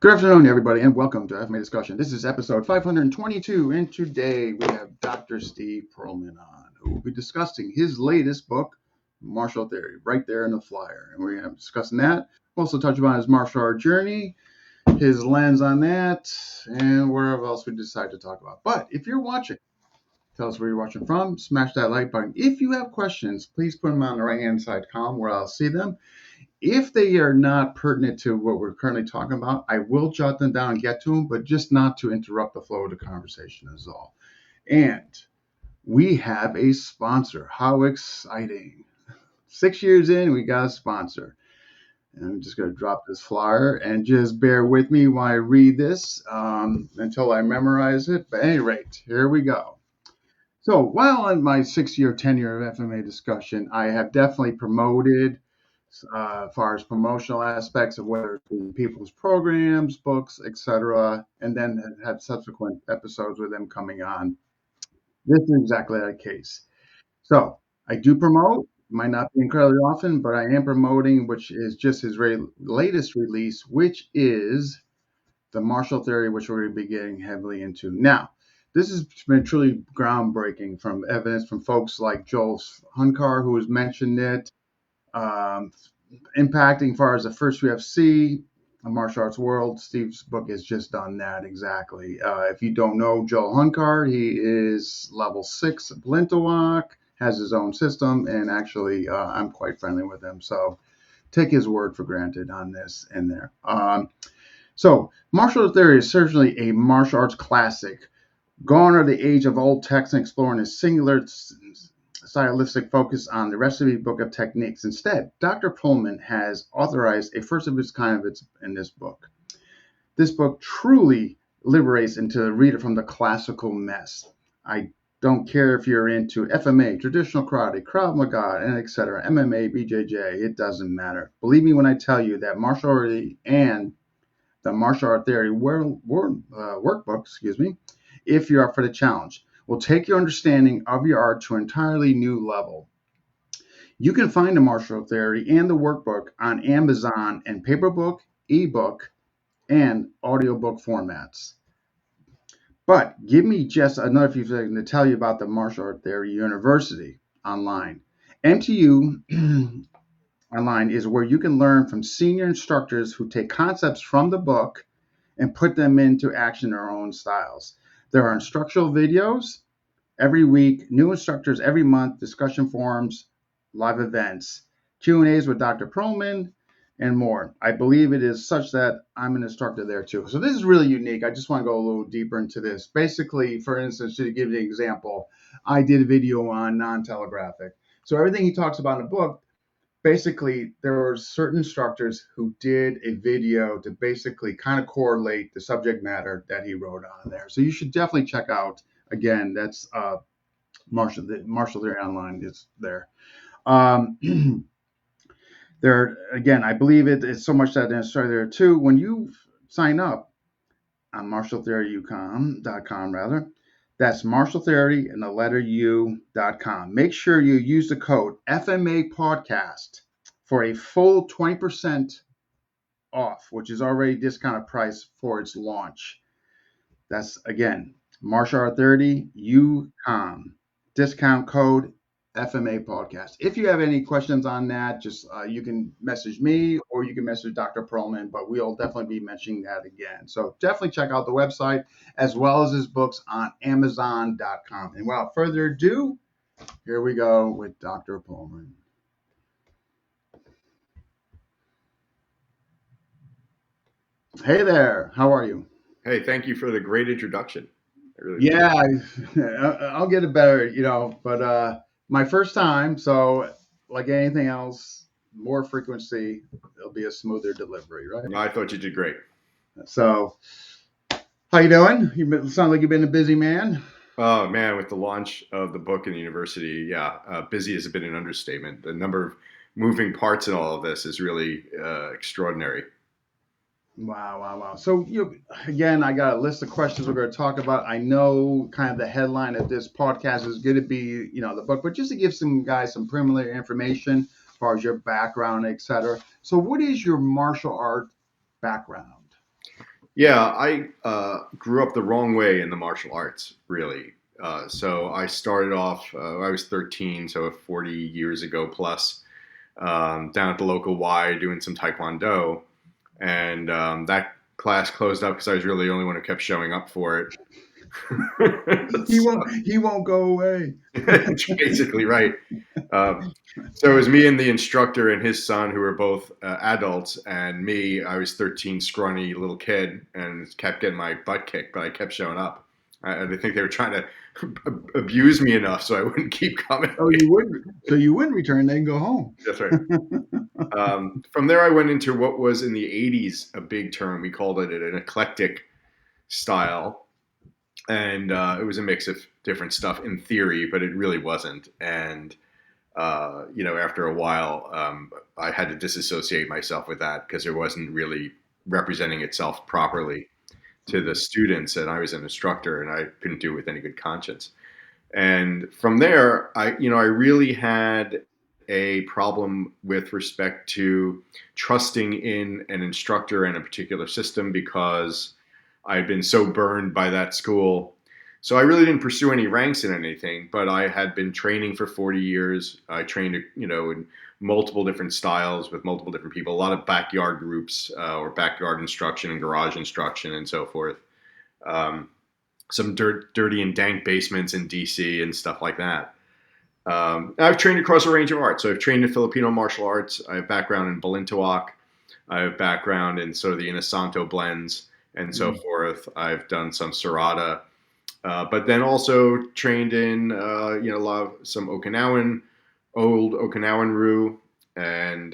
Good afternoon, everybody, and welcome to FMA Discussion. This is episode 522, and today we have Dr. Steve Pearlman on, who will be discussing his latest book, Martial Theory, right there in the flyer. And we're going to be discussing that. We'll also touch upon his martial art journey, his lens on that, and wherever else we decide to talk about. But if you're watching, tell us where you're watching from, smash that like button. If you have questions, please put them on the right-hand side column where I'll see them. If they are not pertinent to what we're currently talking about, I will jot them down and get to them, but just not to interrupt the flow of the conversation is all. And we have a sponsor. How exciting. 6 years in, we got a sponsor. And I'm just going to drop this flyer and just bear with me while I read this until I memorize it. But at any rate, here we go. So while in my 6-year tenure of FMA Discussion, I have definitely promoted as far as promotional aspects of whether it be people's programs, books, etc., and then had subsequent episodes with them coming on. This is exactly that case. So I do promote, might not be incredibly often, but I am promoting, which is just his latest release, which is the martial theory, which we're going to be getting heavily into. Now, this has been truly groundbreaking from evidence from folks like Joel Hunkar, who has mentioned it, impacting as far as the first UFC, a martial arts world. Steve's book has just done that exactly. If you don't know Joel Hunkar, he is level 6 of Blintawak, has his own system, and actually I'm quite friendly with him. So take his word for granted on this and there. So martial theory is certainly a martial arts classic. Gone are the age of old texts and exploring a singular stylistic focus on the recipe book of techniques. Instead, Dr. Pearlman has authorized a first of its kind in this book. This book truly liberates into the reader from the classical mess. I don't care if you're into FMA, traditional karate, Krav Maga, and etc., MMA, BJJ, it doesn't matter. Believe me when I tell you that martial art and the martial art theory workbook, if you're up for the challenge, will take your understanding of your art to an entirely new level. You can find the martial theory and the workbook on Amazon in paperbook, ebook, and audiobook formats. But give me just another few seconds to tell you about the Martial Art Theory University online. MTU online is where you can learn from senior instructors who take concepts from the book and put them into action in their own styles. There are instructional videos every week, new instructors every month, discussion forums, live events, Q&As with Dr. Pearlman, and more. I believe it is such that I'm an instructor there too. So this is really unique. I just want to go a little deeper into this. Basically, for instance, to give you an example, I did a video on non-telegraphic. So everything he talks about in the book, basically, there were certain instructors who did a video to basically kind of correlate the subject matter that he wrote on there. So you should definitely check out. Again, that's Martial Theory Online is there. There again, I believe it's so much that it's there too. When you sign up on martialtheory.com rather, that's Martial Theory and the letter U.com. Make sure you use the code FMA Podcast for a full 20% off, which is already discounted price for its launch. That's again Martial Art 30 U.com. Discount code FMA Podcast. If you have any questions on that, just you can message me or you can message Dr. Pearlman, but we'll definitely be mentioning that again. So definitely check out the website as well as his books on Amazon.com. And without further ado, here we go with Dr. Pearlman. Hey there, how are you? Hey, thank you for the great introduction. Yeah, I'll get it better, but my first time, so like anything else, more frequency, it'll be a smoother delivery, right? No, I thought you did great. So, how you doing? You sound like you've been a busy man. Oh man, with the launch of the book in the university, busy has been an understatement. The number of moving parts in all of this is really extraordinary. Wow. So again, I got a list of questions we're going to talk about. I know kind of the headline of this podcast is going to be, the book, but just to give some guys some preliminary information as far as your background, etc. So what is your martial art background? Yeah, I grew up the wrong way in the martial arts, really. So I started off, I was 13, so 40 years ago plus, down at the local Y doing some Taekwondo. And that class closed up because I was really the only one who kept showing up for it. He So, won't go away. basically, right. Um, so it was me and the instructor and his son who were both adults, and me. I was 13, scrawny little kid, and kept getting my butt kicked, but I kept showing up. I think they were trying to abuse me enough so I wouldn't keep coming. Oh, you wouldn't. So you wouldn't return, then go home. That's right. From there, I went into what was in the 80s a big term. We called it an eclectic style. And it was a mix of different stuff in theory, but it really wasn't. And after a while, I had to disassociate myself with that because it wasn't really representing itself properly to the students. And I was an instructor, and I couldn't do it with any good conscience. And from there, I really had a problem with respect to trusting in an instructor and a particular system because I'd been so burned by that school. So I really didn't pursue any ranks in anything, but I had been training for 40 years. I trained, in multiple different styles with multiple different people, a lot of backyard groups or backyard instruction and garage instruction and so forth. Um, some dirty and dank basements in DC and stuff like that. I've trained across a range of arts. So I've trained in Filipino martial arts. I have background in Balintawak. I have background in sort of the Inasanto blends and so Mm. forth. I've done some Serrata, but then also trained in a lot of some old Okinawan Ryu, and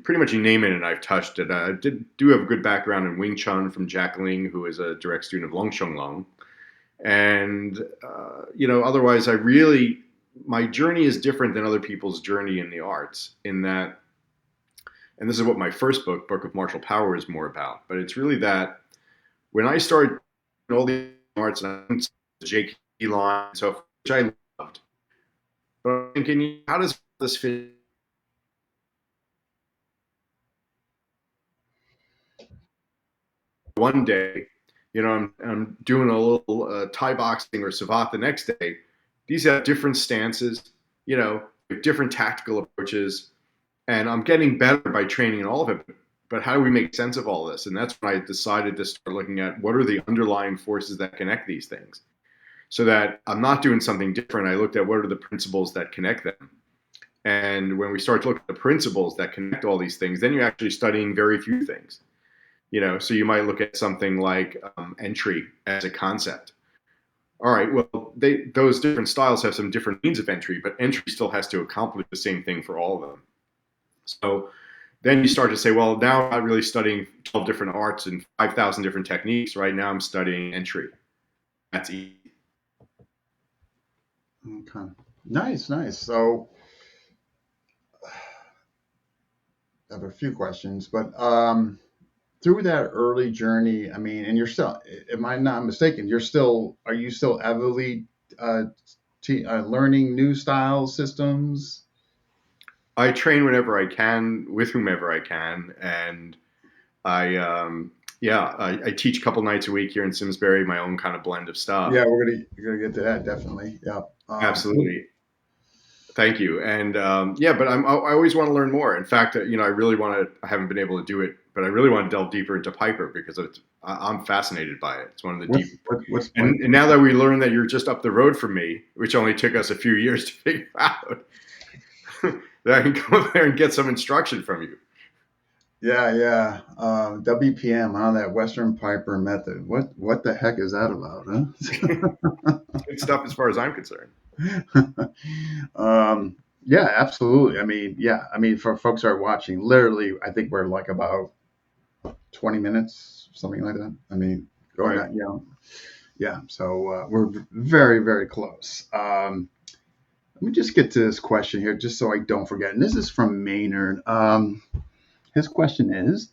pretty much you name it, and I've touched it. I do have a good background in Wing Chun from Jack Ling, who is a direct student of Long Chung Long. And otherwise, I really my journey is different than other people's journey in the arts. In that, and this is what my first Book of Martial Power, is more about. But it's really that when I started all the arts and Jake Elon and so forth, which I loved, but I'm thinking, how does this fit? One day, I'm doing a little Thai boxing or Savat the next day. These have different stances, different tactical approaches, and I'm getting better by training in all of it. But how do we make sense of all this? And that's when I decided to start looking at what are the underlying forces that connect these things, so that I'm not doing something different. I looked at what are the principles that connect them. And when we start to look at the principles that connect all these things, then you're actually studying very few things. So you might look at something like entry as a concept. All right, well, those different styles have some different means of entry, but entry still has to accomplish the same thing for all of them. So then you start to say, well, now I'm not really studying 12 different arts and 5,000 different techniques. Right now I'm studying entry. That's easy. Okay. Nice, nice. So I have a few questions, but through that early journey, I mean, and you're still, am I not mistaken? Are you still heavily uh, learning new style systems? I train whenever I can with whomever I can. And I teach a couple nights a week here in Simsbury, my own kind of blend of stuff. Yeah, we're gonna get to that definitely. Yeah. Absolutely. Thank you. And but I always want to learn more. In fact, I really want to. I haven't been able to do it, but I really want to delve deeper into Piper because I'm fascinated by it. It's one of the deep. What's And now that we learned that you're just up the road from me, which only took us a few years to figure out, that I can come up there and get some instruction from you. Yeah, yeah. WPM, huh? That Western Piper method. What the heck is that about, Good stuff as far as I'm concerned. huh? Yeah, absolutely. I mean, yeah. I mean, for folks who are watching, literally, I think we're like about 20 minutes, something like that. I mean, going Right. on, yeah. So we're very, very close. Let me just get to this question here, just so I don't forget. And this is from Maynard. His question is,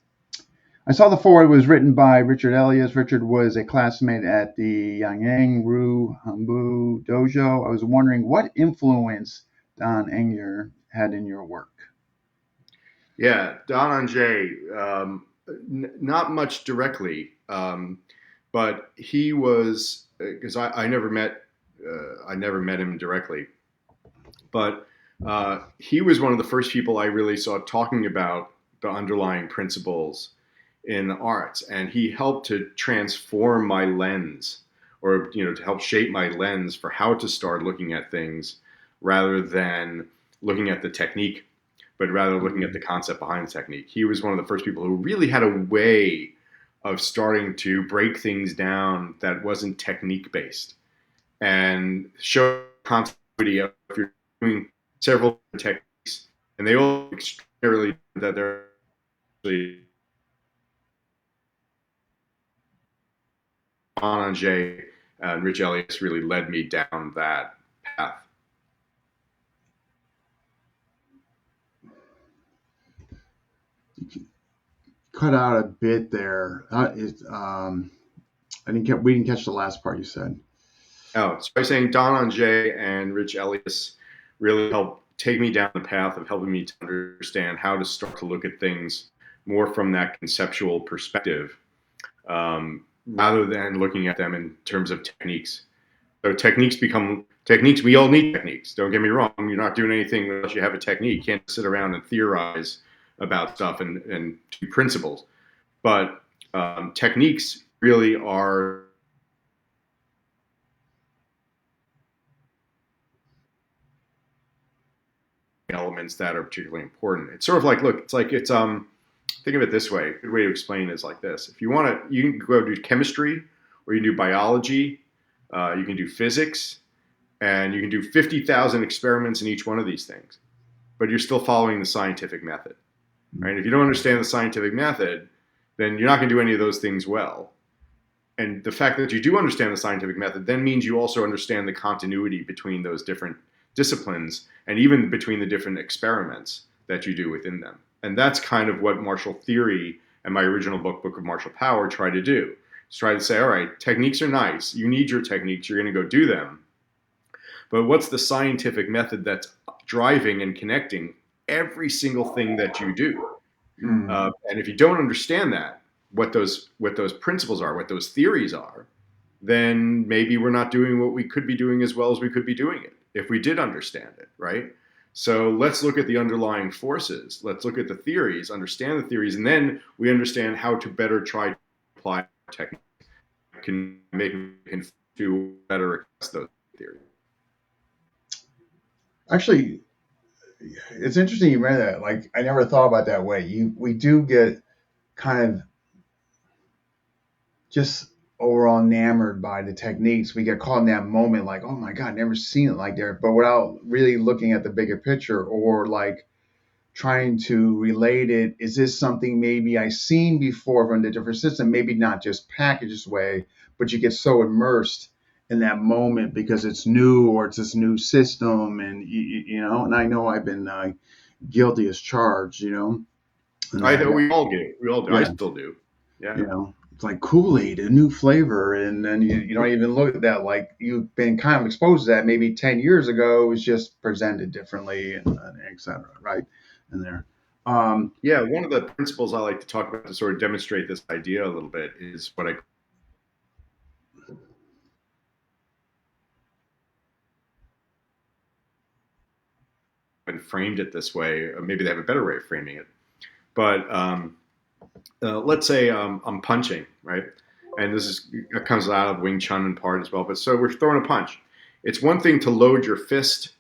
I saw the foreword was written by Richard Elias. Richard was a classmate at the Yangyang Ru Hambu Dojo. I was wondering what influence Don Enger had in your work. Yeah, Don Anjay. not much directly, but he was because I never met him directly, but he was one of the first people I really saw talking about the underlying principles in the arts, and he helped to transform my lens, or to help shape my lens for how to start looking at things, rather than looking at the technique, but rather looking at the concept behind the technique. He was one of the first people who really had a way of starting to break things down that wasn't technique based and show continuity of if you're doing several techniques, and they all extraordinarily that they're actually Anjay and Rich Elias really led me down that path. Cut out a bit there. We didn't catch the last part you said. Oh, so I was saying Don Anjay and Rich Elias really helped take me down the path of helping me to understand how to start to look at things more from that conceptual perspective, rather than looking at them in terms of techniques. So techniques become techniques. We all need techniques. Don't get me wrong. You're not doing anything unless you have a technique. You can't sit around and theorize about stuff and do principles. But techniques really are elements that are particularly important. It's sort of like, look, it's think of it this way. A good way to explain it is like this. If you want to, you can go do chemistry, or you can do biology, you can do physics, and you can do 50,000 experiments in each one of these things, but you're still following the scientific method, right? If you don't understand the scientific method, then you're not going to do any of those things well. And the fact that you do understand the scientific method then means you also understand the continuity between those different disciplines, and even between the different experiments that you do within them. And that's kind of what martial theory and my original book of Martial Power, try to do. It's try to say, all right, techniques are nice. You need your techniques. You're going to go do them. But what's the scientific method that's driving and connecting every single thing that you do? And if you don't understand that, what those principles are, what those theories are, then maybe we're not doing what we could be doing as well as we could be doing it if we did understand it, right? So let's look at the underlying forces. Let's look at the theories, understand the theories, and then we understand how to better try to apply technique can make can do better against those theories. Actually, it's interesting you read that. Like, I never thought about that way. We do get kind of just overall enamored by the techniques. We get caught in that moment, like, oh my God, never seen it like that, but without really looking at the bigger picture, or like trying to relate it. Is this something maybe I seen before from the different system? Maybe not just packaged this way, but you get so immersed in that moment because it's new, or it's this new system, and and I know I've been guilty as charged, and I that, know we all do. We all do. I yeah, still do. Yeah. it's like Kool-Aid, a new flavor, and then you don't even look at that like you've been kind of exposed to that maybe 10 years ago. It's just presented differently, and et cetera, right? In there. Yeah. One of the principles I like to talk about to sort of demonstrate this idea a little bit is what I framed it this way, or maybe they have a better way of framing it. But let's say I'm punching, right? And it comes out of Wing Chun in part as well. But so we're throwing a punch. It's one thing to load your fist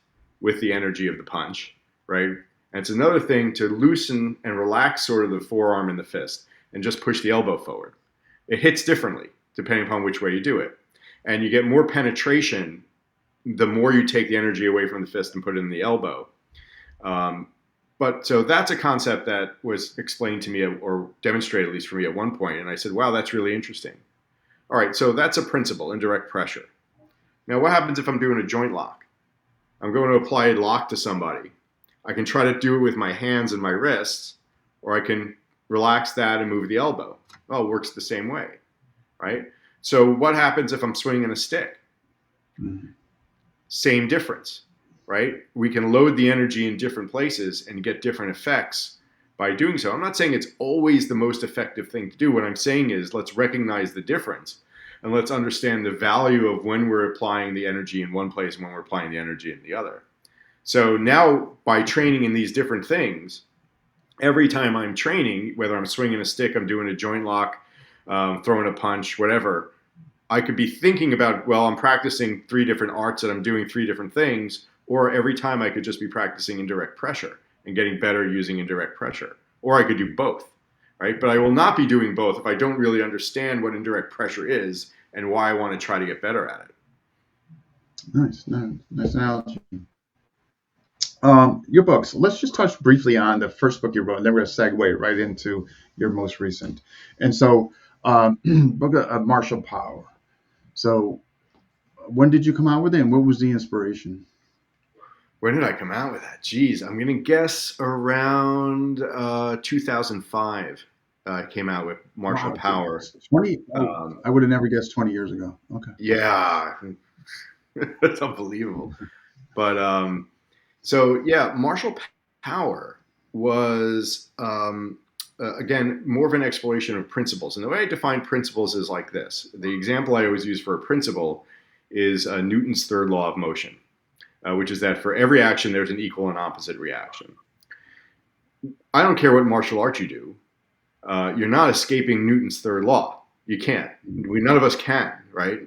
with the energy of the punch, right? And it's another thing to loosen and relax sort of the forearm and the fist and just push the elbow forward. It hits differently depending upon which way you do it. And you get more penetration the more you take the energy away from the fist and put it in the elbow. Um, but so that's a concept that was explained to me, or demonstrated at least for me at one point, and I said, "Wow, that's really interesting." All right, so that's a principle, indirect pressure. Now, what happens if I'm doing a joint lock? I'm going to apply a lock to somebody. I can try to do it with my hands and my wrists, or I can relax that and move the elbow. Well, it works the same way, right? So what happens if I'm swinging a stick? Mm-hmm. Same difference, right? We can load the energy in different places and get different effects by doing so. I'm not saying it's always the most effective thing to do. What I'm saying is let's recognize the difference and let's understand the value of when we're applying the energy in one place and when we're applying the energy in the other. So now by training in these different things, every time I'm training, whether I'm swinging a stick, I'm doing a joint lock, throwing a punch, whatever, I could be thinking about, well, I'm practicing three different arts and I'm doing three different things. Or every time I could just be practicing indirect pressure and getting better using indirect pressure. Or I could do both, right? But I will not be doing both if I don't really understand what indirect pressure is and why I want to try to get better at it. Nice, nice, nice analogy. Your books. Let's just touch briefly on the first book you wrote, and then we're going to segue right into your most recent. And so, book of Martial Power. So, when did you come out with it, and what was the inspiration? When did I come out with that? Geez, I'm going to guess around 2005. I came out with Martial Wow, Power. 20. Um, I would have never guessed 20 years ago. Okay. yeah, it's unbelievable. But so yeah, Martial Power was again more of an exploration of principles. And the way I define principles is like this: the example I always use for a principle is Newton's third law of motion, which is that for every action there's an equal and opposite reaction. I don't care what martial art you do, you're not escaping Newton's third law. You can't. None of us can, right?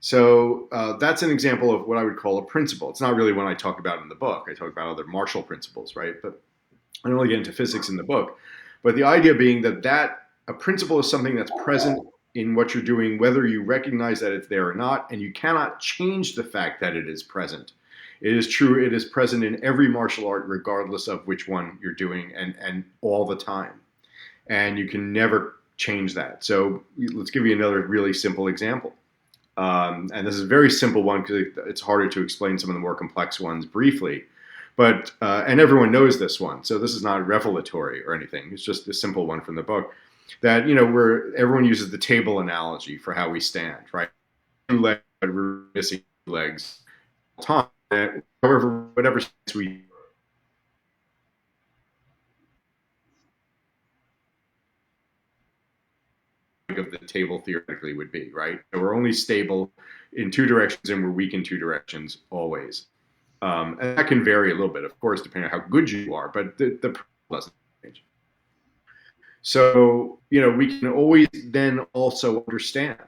So that's an example of what I would call a principle. It's not really one I talk about in the book. I talk about other martial principles, right? But I don't really get into physics in the book. But the idea being that a principle is something that's present in what you're doing, whether you recognize that it's there or not, and you cannot change the fact that it is present. It is true, it is present in every martial art, regardless of which one you're doing, and all the time. And you can never change that. So let's give you another really simple example. And this is a very simple one because it's harder to explain some of the more complex ones briefly. But and everyone knows this one, so this is not revelatory or anything. It's just a simple one from the book that where everyone uses the table analogy for how we stand, right? Two legs, but we're missing legs all the time. However, whatever we of the table theoretically would be, right? So we're only stable in two directions and we're weak in two directions always. And that can vary a little bit, of course, depending on how good you are, but the principle doesn't change. So, we can always then also understand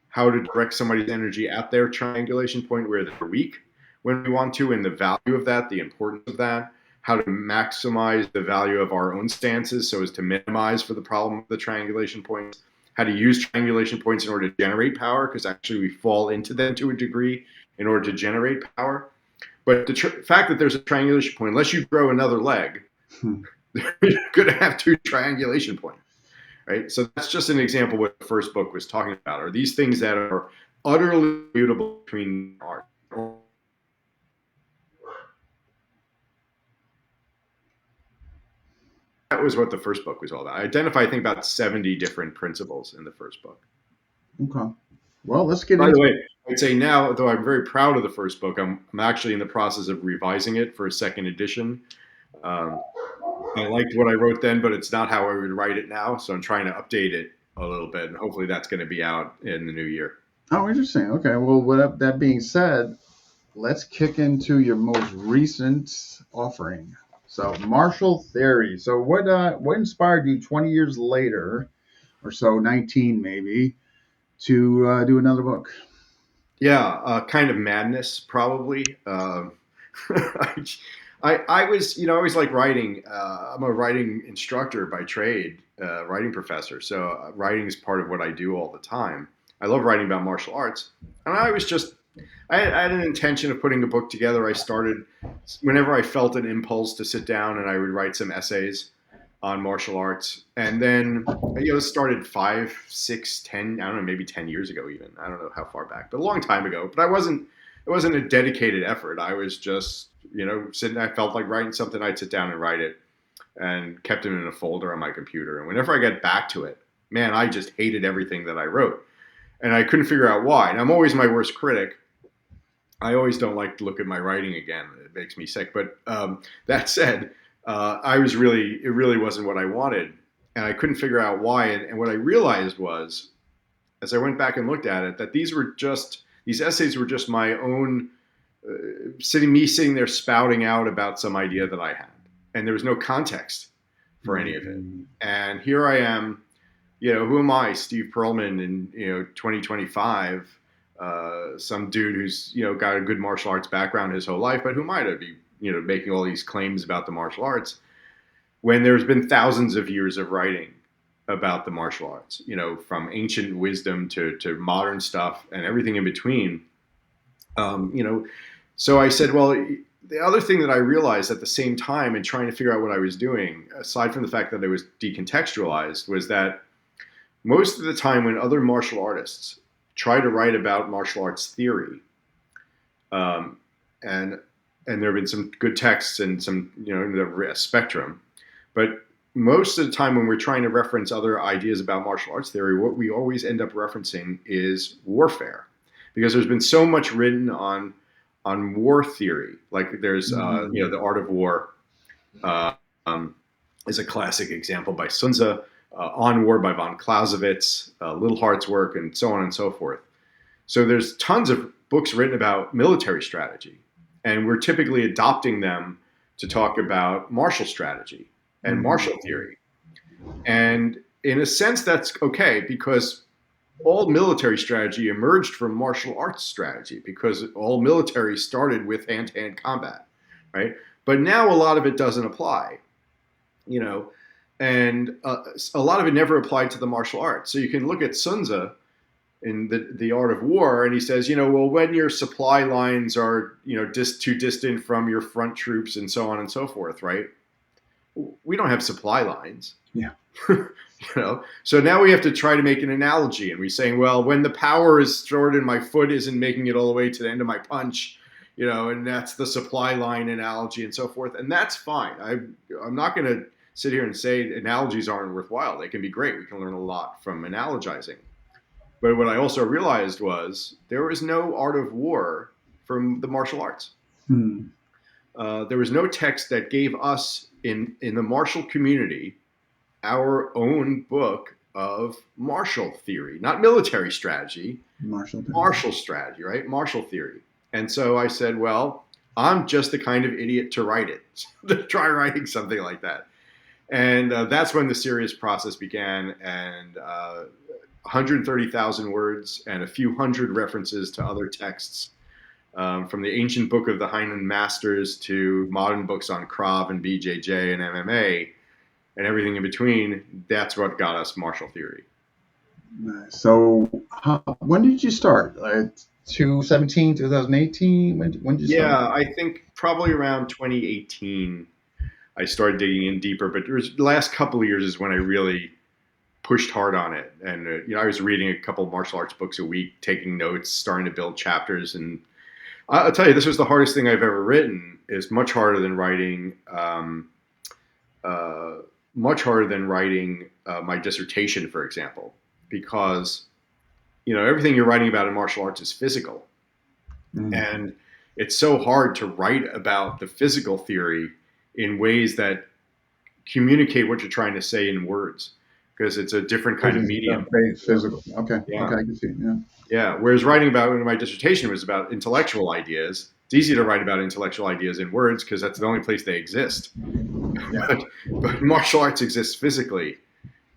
how to direct somebody's energy at their triangulation point where they're weak when we want to, and the value of that, the importance of that, how to maximize the value of our own stances so as to minimize for the problem of the triangulation points, how to use triangulation points in order to generate power, because actually we fall into them to a degree in order to generate power. But the fact that there's a triangulation point, unless you grow another leg, you're going to have two triangulation points, right? So that's just an example of what the first book was talking about. Are these things that are utterly mutable between art? That was what the first book was all about. I identify, I think, about 70 different principles in the first book. Okay. Well, let's get By into the way, I'd say now, though I'm very proud of the first book, I'm actually in the process of revising it for a second edition. Um, I liked what I wrote then, but it's not how I would write it now. So I'm trying to update it a little bit, and hopefully that's going to be out in the new year. Oh, interesting. Okay. Well, with that being said, let's kick into your most recent offering. So, Martial Theory. So, what inspired you 20 years later, or so, 19 maybe, to do another book? Yeah, kind of madness, probably. I was, I always like writing. I'm a writing instructor by trade, writing professor. So writing is part of what I do all the time. I love writing about martial arts. And I had an intention of putting a book together. I started whenever I felt an impulse to sit down and I would write some essays on martial arts. And then, started 5, 6, 10, I don't know, maybe 10 years ago even. I don't know how far back, but a long time ago. But it wasn't a dedicated effort. I was just, sitting, I felt like writing something, I'd sit down and write it and kept it in a folder on my computer. And whenever I get back to it, man, I just hated everything that I wrote. And I couldn't figure out why. And I'm always my worst critic. I always don't like to look at my writing again. It makes me sick. But that said, it really wasn't what I wanted, and I couldn't figure out why. And what I realized was, as I went back and looked at it, that these essays were just my own sitting there spouting out about some idea that I had, and there was no context for any of it. And here I am, who am I, Steve Pearlman, in 2025, some dude who's got a good martial arts background his whole life, but who might be making all these claims about the martial arts when there's been thousands of years of writing about the martial arts, from ancient wisdom to modern stuff and everything in between. So I said, well, the other thing that I realized at the same time in trying to figure out what I was doing, aside from the fact that it was decontextualized, was that most of the time when other martial artists try to write about martial arts theory, and there have been some good texts and some, in the spectrum, but most of the time when we're trying to reference other ideas about martial arts theory, what we always end up referencing is warfare, because there's been so much written on war theory. Like there's, The Art of War is a classic example by Sun Tzu, On War by von Clausewitz, Little Hart's work, and so on and so forth. So there's tons of books written about military strategy, and we're typically adopting them to talk about martial strategy and martial theory. And in a sense, that's okay, because all military strategy emerged from martial arts strategy, because all military started with hand-to-hand combat, right? But now a lot of it doesn't apply, and a lot of it never applied to the martial arts. So you can look at Sun Tzu in the Art of War, and he says, well, when your supply lines are, too distant from your front troops and so on and so forth, right? We don't have supply lines. Yeah. So now we have to try to make an analogy, and we're saying, well, when the power is stored in my foot isn't making it all the way to the end of my punch, and that's the supply line analogy and so forth. And that's fine. I'm not going to sit here and say analogies aren't worthwhile. They can be great. We can learn a lot from analogizing. But what I also realized was there was no art of war from the martial arts. There was no text that gave us in the martial community our own book of martial theory, not military strategy, martial strategy, right? Martial theory. And so I said, well, I'm just the kind of idiot to write it, to try writing something like that. And that's when the serious process began. And 130,000 words and a few hundred references to other texts, from the ancient book of the Hainan Masters to modern books on Krav and BJJ and MMA and everything in between. That's what got us martial theory. So when did you start? 2017, 2018? When did you start? Yeah, I think probably around 2018 I started digging in deeper, but the last couple of years is when I really pushed hard on it. And I was reading a couple of martial arts books a week, taking notes, starting to build chapters. And I'll tell you, this was the hardest thing I've ever written. It's much harder than writing my dissertation, for example, because everything you're writing about in martial arts is physical, and it's so hard to write about the physical theory in ways that communicate what you're trying to say in words, because it's a different kind of medium. Physical. Okay. Yeah. Okay, I can see. Yeah. Yeah. Whereas writing about my dissertation was about intellectual ideas. It's easy to write about intellectual ideas in words because that's the only place they exist. Yeah. But martial arts exists physically.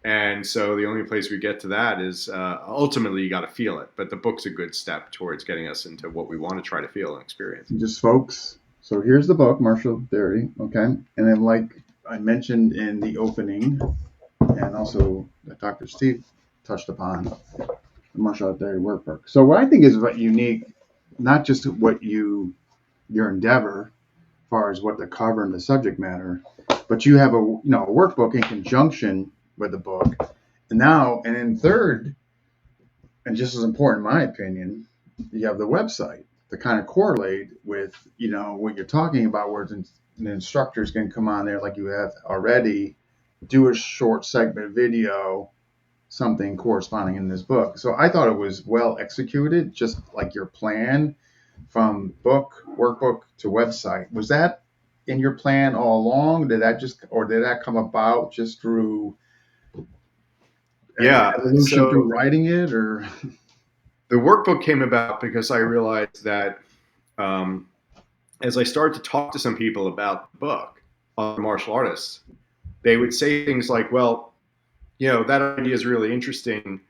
And so the only place we get to that is ultimately you got to feel it. But the book's a good step towards getting us into what we want to try to feel and experience. Just folks, so here's the book, Martial Theory, okay? And then like I mentioned in the opening, and also that Dr. Steve touched upon, the Martial Art Theory workbook. So what I think is unique, not just what your endeavor, as far as what the cover and the subject matter, but you have a workbook in conjunction with the book. And then third, and just as important in my opinion, you have the website to kind of correlate with, what you're talking about, where the instructors can come on there like you have already, do a short segment video, something corresponding in this book. So I thought it was well executed, just like your plan from book, workbook to website. Was that in your plan all along? Did that come about just through Yeah. evolution through So writing it, or? the workbook came about because I realized that um, as I started to talk to some people about the book, other martial artists, they would say things like, well, that idea is really interesting.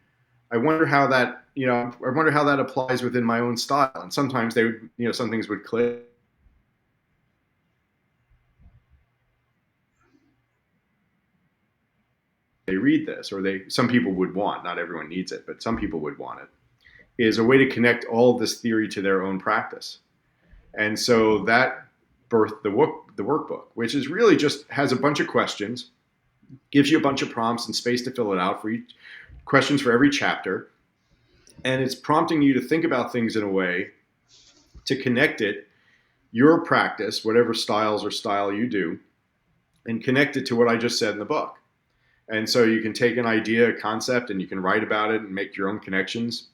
I wonder how that, I wonder how that applies within my own style. And sometimes they would, some things would click. They read this, or some people would want, not everyone needs it, but some people would want it, is a way to connect all of this theory to their own practice. And so that birthed the workbook, which is really just has a bunch of questions, gives you a bunch of prompts and space to fill it out for each questions for every chapter. And it's prompting you to think about things in a way to connect it, your practice, whatever styles or style you do, and connect it to what I just said in the book. And so you can take an idea, a concept, and you can write about it and make your own connections.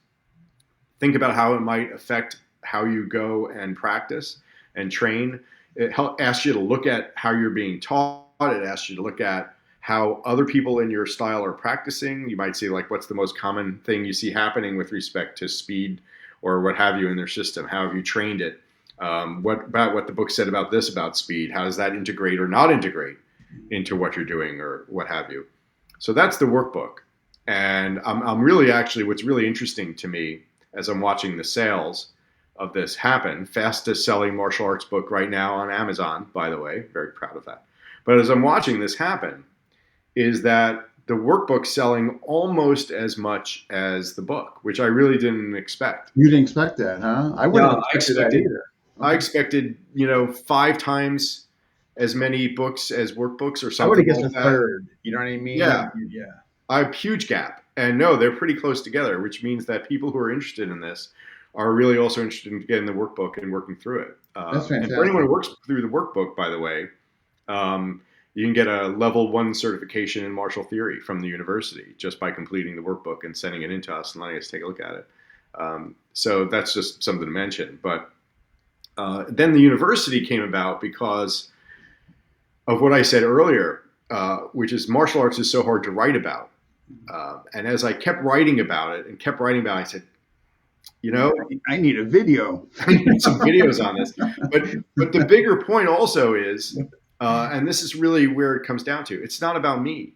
Think about how it might affect how you go and practice and train. It asks you to look at how you're being taught. It asks you to look at how other people in your style are practicing. You might see, like, what's the most common thing you see happening with respect to speed or what have you in their system? How have you trained it? What about what the book said about this about speed? How does that integrate or not integrate into what you're doing or what have you? So that's the workbook. And I'm really actually, what's really interesting to me as I'm watching the sales of this happen, fastest selling martial arts book right now on Amazon, by the way, very proud of that. But as I'm watching this happen, is that the workbook's selling almost as much as the book, which I really didn't expect. You didn't expect that, huh? I wouldn't Yeah, have expected that either. I Okay. expected, 5 times as many books as workbooks or I would something have guessed like a that. third. You know what I mean? Yeah, Yeah. a huge gap. And no, they're pretty close together, which means that people who are interested in this are really also interested in getting the workbook and working through it. That's And for anyone fantastic. who works through the workbook, by the way, you can get a level 1 certification in martial theory from the university just by completing the workbook and sending it in to us and letting us take a look at it. So that's just something to mention. But then the university came about because of what I said earlier, which is martial arts is so hard to write about. And as I kept writing about it and kept writing about it, I said, you Yeah, know, I need a video. I need some videos on this. But the bigger point also is, and this is really where it comes down to, it's not about me.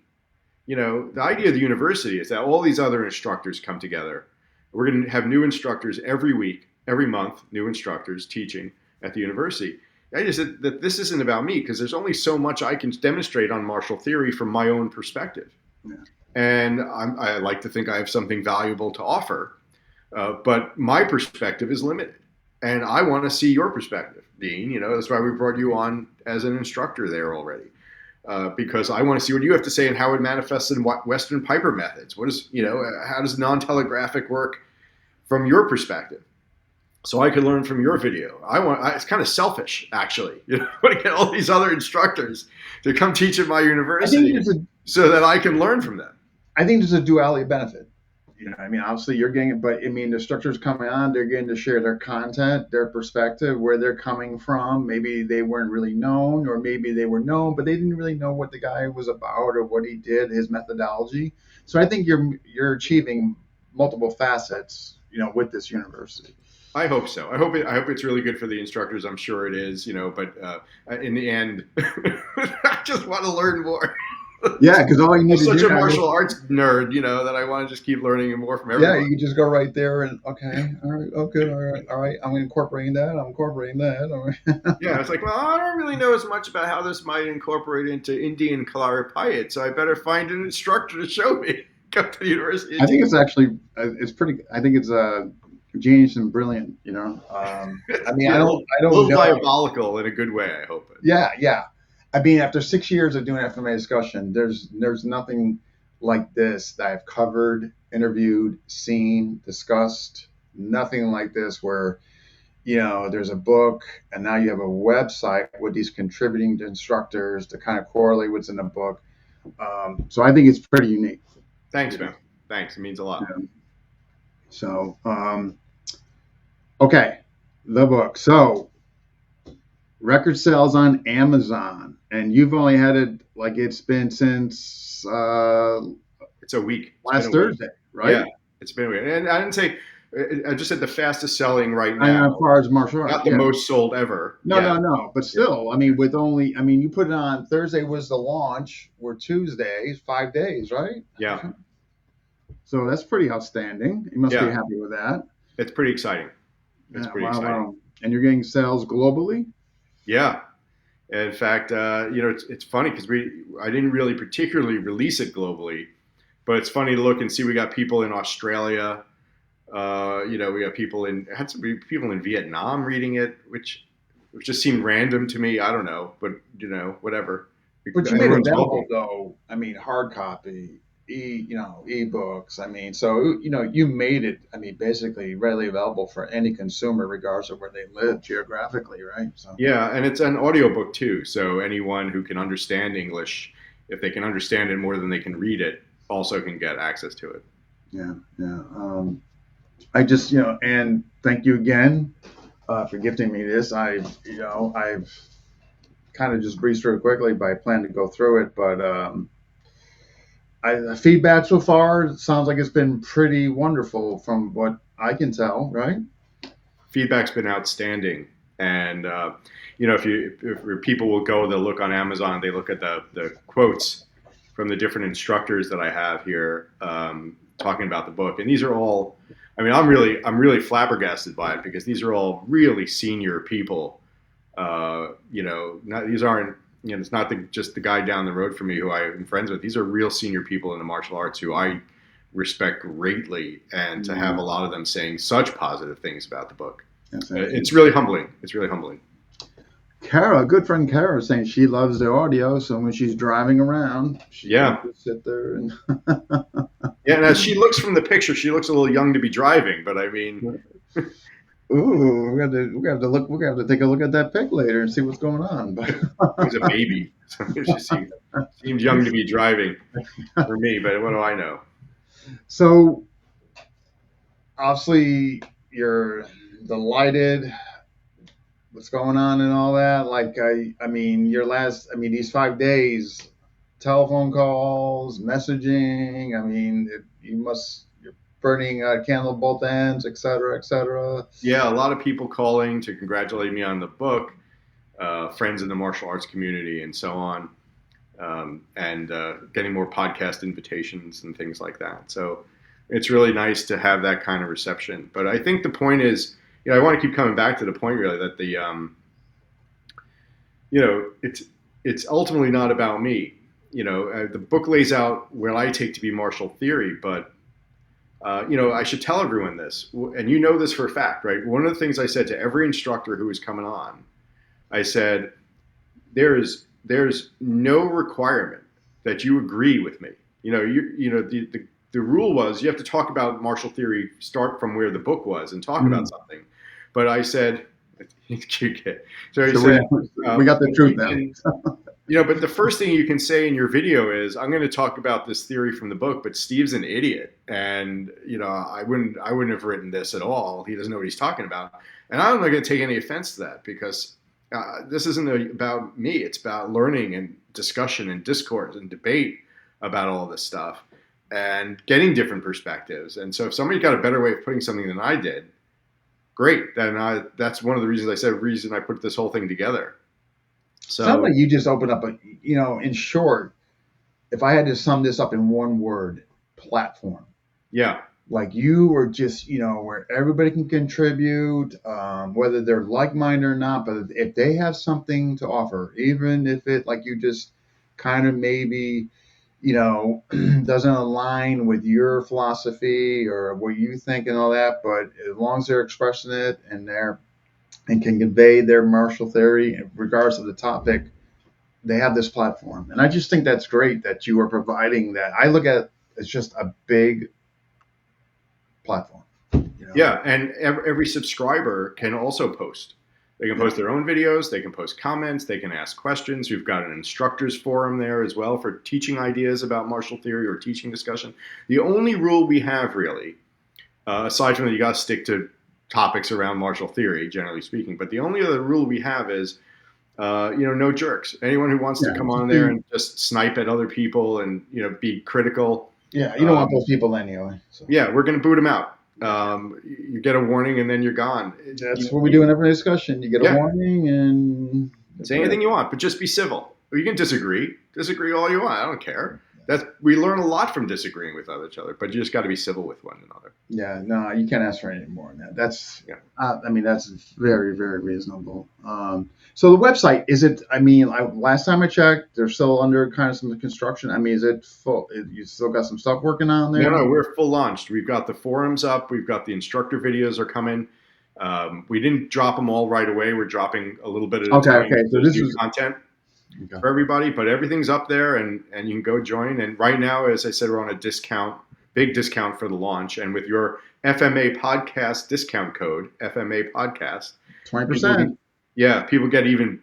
The idea of the university is that all these other instructors come together. We're going to have new instructors every week, every month, new instructors teaching at the university. I just said that this isn't about me because there's only so much I can demonstrate on martial theory from my own perspective. Yeah. And I like to think I have something valuable to offer, but my perspective is limited. And I want to see your perspective, Dean. That's why we brought you on as an instructor there already. Because I want to see what you have to say and how it manifests in Western Piper methods. How does non-telegraphic work from your perspective? So I could learn from your video. It's kind of selfish, actually. I want to get all these other instructors to come teach at my I think university there's a so that I can learn from them. I think there's a duality benefit. I mean, obviously you're getting it, but I mean, the structures coming on, they're getting to share their content, their perspective, where they're coming from. Maybe they weren't really known, or maybe they were known, but they didn't really know what the guy was about or what he did, his methodology. So I think you're achieving multiple facets, with this university. I hope so. I hope it's really good for the instructors. I'm sure it is. But in the end, I just want to learn more. Yeah, because all you I'm need to such do a now martial is, arts nerd, that I want to just keep learning more from yeah, everyone. you can just go right there and okay, all right, oh good, all right. I'm incorporating that. I'm incorporating that. All right. Yeah, it's like, well, I don't really know as much about how this might incorporate into Indian Kalaripayat, so I better find an instructor to show me. Come to the university I and think teach it's actually it's pretty. I think it's genius and brilliant. I mean, me. Yeah, I a don't little know. diabolical in a good way, I hope. Yeah, yeah. I mean, after 6 years of doing FMA discussion, there's nothing like this that I've covered, interviewed, seen, discussed. Nothing like this where there's a book and now you have a website with these contributing instructors to kind of correlate what's in the book. So I think it's pretty unique. Thanks, You know. man. Thanks. It means a lot. Yeah. So okay, the book. So record sales on Amazon, and you've only had it like it's been since It's a week. It's been last a week. Thursday, Yeah, right? it's been a week. And I didn't say. I just said the fastest selling right I now. as far as martial arts, Not the yeah. most sold ever. No, Yeah, no, no. But yeah, still, I mean, with only, I mean, you put it on Thursday was the launch, or Tuesday, 5 days, right? yeah, So that's pretty outstanding. You must be yeah. happy with that. It's pretty exciting. It's Yeah, pretty wow, exciting. wow. And you're getting sales globally? Yeah. In fact, it's funny because I didn't really particularly release it globally, but it's funny to look and see we got people in Australia. We got people had some people in Vietnam reading it, which just seemed random to me. I don't know, but whatever. But you made it Everyone's available welcome. though. I mean, hard copy, ebooks. I mean, so you made it. I mean, basically readily available for any consumer, regardless of where they live geographically, right? So Yeah, and it's an audiobook too, so anyone who can understand English, if they can understand it more than they can read it, also can get access to it. yeah, yeah. I just and thank you again for gifting me this. I've kind of just breezed through it quickly, but I plan to go through it. But the feedback so far sounds like it's been pretty wonderful from what I can tell, right? Feedback's been outstanding, and if people will go, they'll look on Amazon, they look at the quotes from the different instructors that I have here talking about the book, and these are all. I mean, I'm really flabbergasted by it because these are all really senior people. These aren't. It's not just the guy down the road from me who I'm friends with. These are real senior people in the martial arts who I respect greatly, and to have a lot of them saying such positive things about the book, it's really humbling. It's really humbling. Kara, good friend Kara, is saying she loves the audio, so when she's driving around, she can Yeah, just sit there and. yeah. And as she looks from the picture, she looks a little young to be driving, but I mean, Ooh, we got to look. We got to take a look at that pic later and see what's going on. she was a baby, so she seemed young to be driving for me. But what do I know? So obviously you're delighted what's going on and all that. Like I mean, these 5 days, telephone calls, messaging. I mean, you're burning a candle at both ends, et cetera, et cetera. Yeah, a lot of people calling to congratulate me on the book, friends in the martial arts community, and so on, and getting more podcast invitations and things like that. So it's really nice to have that kind of reception. But I think the point is, I want to keep coming back to the point really that it's ultimately not about me. The book lays out what I take to be martial theory, but I should tell everyone this, and you know this for a fact, right? One of the things I said to every instructor who was coming on, I said, there's no requirement that you agree with me. The rule was you have to talk about martial theory, start from where the book was, and talk about something. But I said, so I said, we got the truth now. But the first thing you can say in your video is, I'm going to talk about this theory from the book, but Steve's an idiot. And, I wouldn't have written this at all. He doesn't know what he's talking about. And I'm not going to take any offense to that because this isn't about me. It's about learning and discussion and discourse and debate about all this stuff and getting different perspectives. And so if somebody got a better way of putting something than I did, great. Then that's one of the reasons I put this whole thing together. So sounds like you just opened up in short, if I had to sum this up in one word, platform. Yeah. Like you were just, where everybody can contribute, whether they're like-minded or not, but if they have something to offer, even if it, like you just kind of maybe, doesn't align with your philosophy or what you think and all that, but as long as they're expressing it and can convey their martial theory, regardless of the topic, they have this platform. And I just think that's great that you are providing that. I look at it as just a big platform. Yeah, and every subscriber can also post. They can post their own videos, they can post comments, they can ask questions. We've got an instructors forum there as well for teaching ideas about martial theory or teaching discussion. The only rule we have really, aside from that you got to stick to topics around martial theory, generally speaking, but the only other rule we have is No jerks. Anyone who wants to Yeah, come just on there be, and just snipe at other people and be critical, yeah. You don't want um, those people anyway. So yeah, we're going to boot them out. You get a warning and then you're gone. that's what we do in every discussion. You get a Yeah, warning, and that's say it. anything you want, but just be civil. You can disagree all you want. I don't care. We learn a lot from disagreeing with each other, but you just got to be civil with one another. Yeah, no, you can't ask for any more than that. That's, Yeah. I mean, that's very, very reasonable. So the website, is it? I mean, last time I checked, they're still under kind of some construction. I mean, is it full? You still got some stuff working on No, there? no, we're full launched. We've got the forums up. We've got the instructor videos are coming. We didn't drop them all right away. We're dropping a little bit at a Okay, time. okay. So There's this new was content okay. for everybody, but everything's up there, and you can go join. And right now, as I said, we're on a discount, big discount for the launch. And with your FMA podcast discount code, FMA podcast, people 20%. get, yeah, people get even,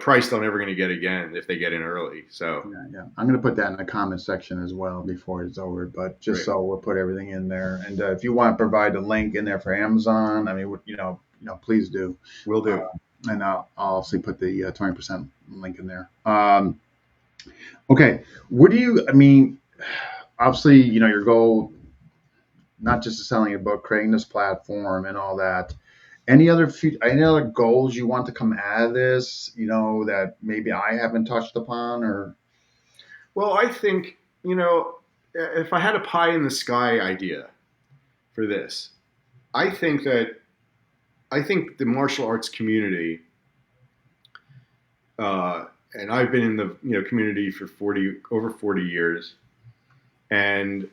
price they're never going to get again if they get in early. So Yeah, yeah. I'm gonna put that in the comment section as well before it's over. But just great, so we'll put everything in there. And if you want to provide the link in there for Amazon, I mean, please do. will Uh, do. and I'll also put the 20% link in there. Okay, what do you? I mean, obviously, your goal not just selling a book, creating this platform, and all that. Any other goals you want to come out of this? That maybe I haven't touched upon, or Well, I think if I had a pie in the sky idea for this, I think that I think the martial arts community, and I've been in the community for over 40 years, and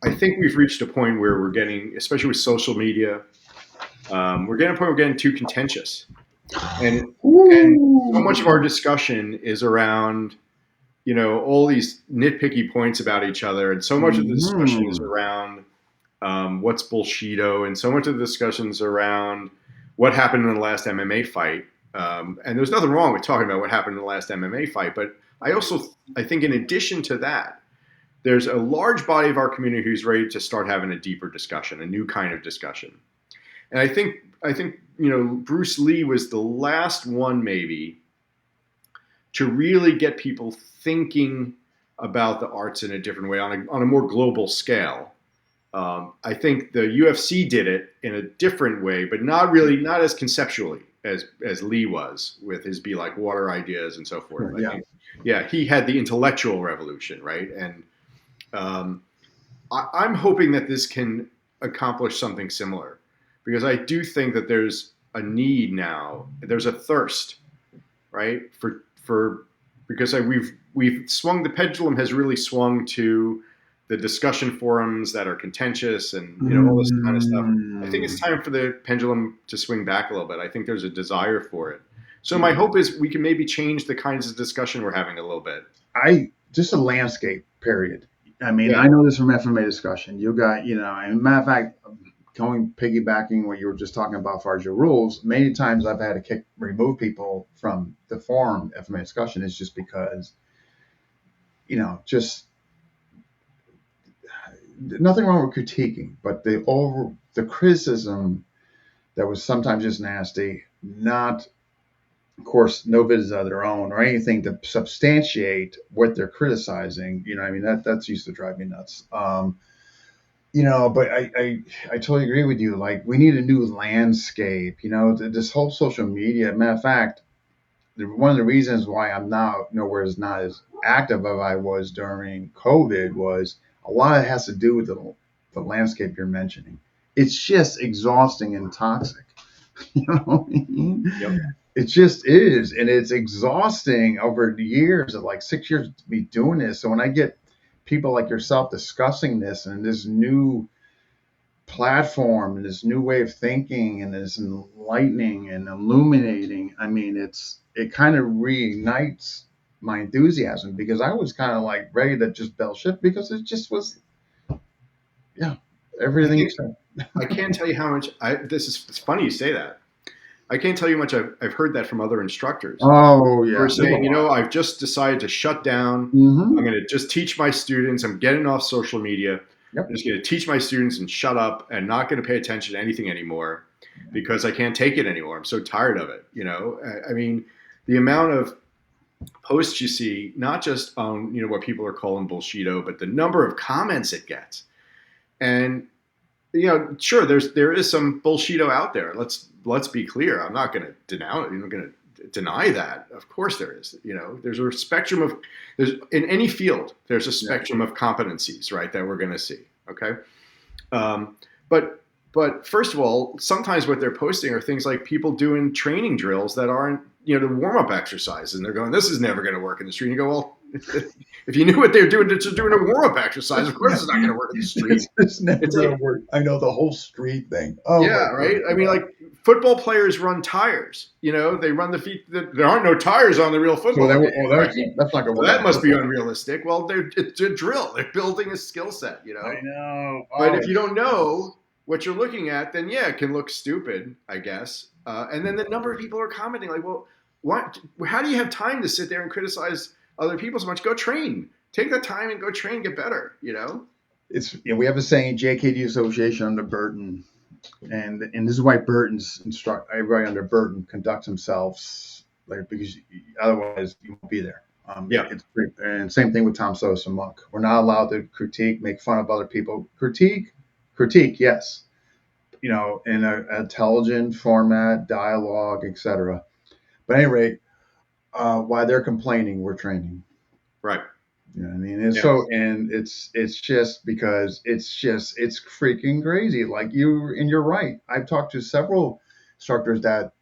I think we've reached a point where we're getting, especially with social media, we're getting a point where we're getting too contentious, and so much of ooh, our discussion is around all these nitpicky points about each other, and so much of the discussion is hmm around what's bullshito, and so much of the discussions around what happened in the last MMA fight. And there's nothing wrong with talking about what happened in the last MMA fight, but I think in addition to that, there's a large body of our community who's ready to start having a deeper discussion, a new kind of discussion. And I think Bruce Lee was the last one maybe to really get people thinking about the arts in a different way on a more global scale. I think the UFC did it in a different way, but not as conceptually as Lee was with his be like water ideas and so forth. I yeah. think, yeah, he had the intellectual revolution, right? And I'm hoping that this can accomplish something similar because I do think that there's a need now. There's a thirst, right? For because we've swung the pendulum has really swung to the discussion forums that are contentious and all this kind of stuff. I think it's Mm, time for the pendulum to swing back a little bit. I think there's a desire for it. So my yeah. hope is we can maybe change the kinds of discussion we're having a little bit. I just a landscape period. I mean, Yeah, I know this from FMA discussion. You got, and matter of fact, going piggybacking what you were just talking about as far as your rules, many times I've had to remove people from the forum FMA discussion is just because, just nothing wrong with critiquing, but the criticism that was sometimes just nasty, not of course no vids of their own or anything to substantiate what they're criticizing. I mean that's used to drive me nuts. But I totally agree with you. Like we need a new landscape. This whole social media. Matter of fact, one of the reasons why I'm now nowhere is not as active as I was during COVID was a lot of it has to do with the landscape you're mentioning. It's just exhausting and toxic. You know what I mean? yep. It just is, and it's exhausting over the years of like 6 years to be doing this. So when I get people like yourself discussing this and this new platform and this new way of thinking and this enlightening and illuminating, I mean, it kind of reignites my enthusiasm because I was kind of like ready to just bell ship because it just was, yeah, I everything you think said. I can't tell you how much it's funny you say that. I can't tell you much I've heard that from other instructors Oh who are yeah, there's a saying, lot. I've just decided to shut down. I'm Mm-hmm. going to just teach my students. I'm getting off social media. I'm Yep. just going to teach my students and shut up and not going to pay attention to anything anymore because I can't take it anymore. I'm so tired of it. I mean, the amount of posts you see, not just on what people are calling bullshito, but the number of comments it gets. And sure, there is some bullshito out there. Let's be clear. I'm not going to deny that. Of course there is. There's a spectrum of there's in any field. There's a spectrum of competencies, right, that we're going to see. Okay, but first of all, sometimes what they're posting are things like people doing training drills that aren't the warm up exercises, and they're going, "This is never going to work in the street." And you go, "Well, if you knew what they're doing, it's just doing a warm up exercise. Of course, it's not going to work in the street. It's never going to work." I know the whole street thing. Oh, yeah, right. I mean, like football players run tires. They run the feet. There aren't no tires on the real football. So game, right? That's not going to work. That must be unrealistic. Well, it's a drill. They're building a skill set. I know. But if you don't know what you're looking at, then yeah, it can look stupid, I guess. And then the number of people are commenting like, well, what? How do you have time to sit there and criticize other people so much? Go train. Take the time and go train. Get better. It's we have a saying, JKD Association under Burton, and this is why Burton's instruct everybody under Burton conducts themselves because otherwise you won't be there. It's and same thing with Tom Sosa Monk. We're not allowed to critique, make fun of other people. Critique, yes. In an intelligent format, dialogue, etc. But at any rate, while they're complaining, we're training. Right. You know what I mean? And so, and it's just because it's freaking crazy. Like you're right. I've talked to several instructors that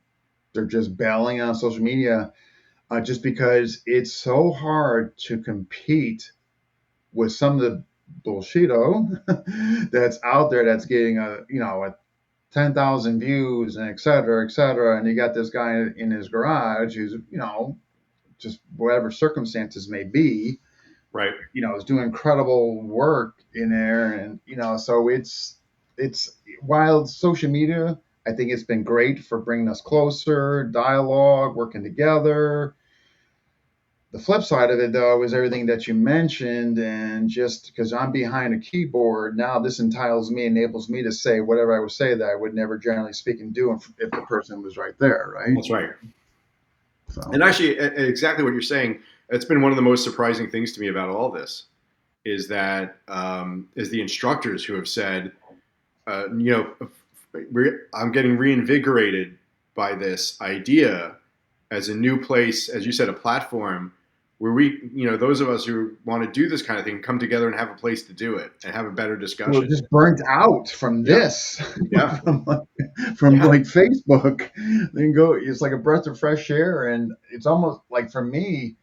they're just bailing on social media just because it's so hard to compete with some of the bullshito that's out there that's getting a 10,000 views and et cetera, and you got this guy in his garage who's just whatever circumstances may be, right, is doing incredible work in there, and so it's while social media, I think it's been great for bringing us closer, dialogue, working together. The flip side of it, though, is everything that you mentioned, and just because I'm behind a keyboard, now this enables me to say whatever I would say that I would never generally speak and do if the person was right there, right? That's right. So. And actually, exactly what you're saying, it's been one of the most surprising things to me about all this, is that is the instructors who have said, I'm getting reinvigorated by this idea as a new place, as you said, a platform where we, those of us who want to do this kind of thing come together and have a place to do it and have a better discussion. We're just burnt out from this, from like Facebook. Then it's like a breath of fresh air, and it's almost like for me,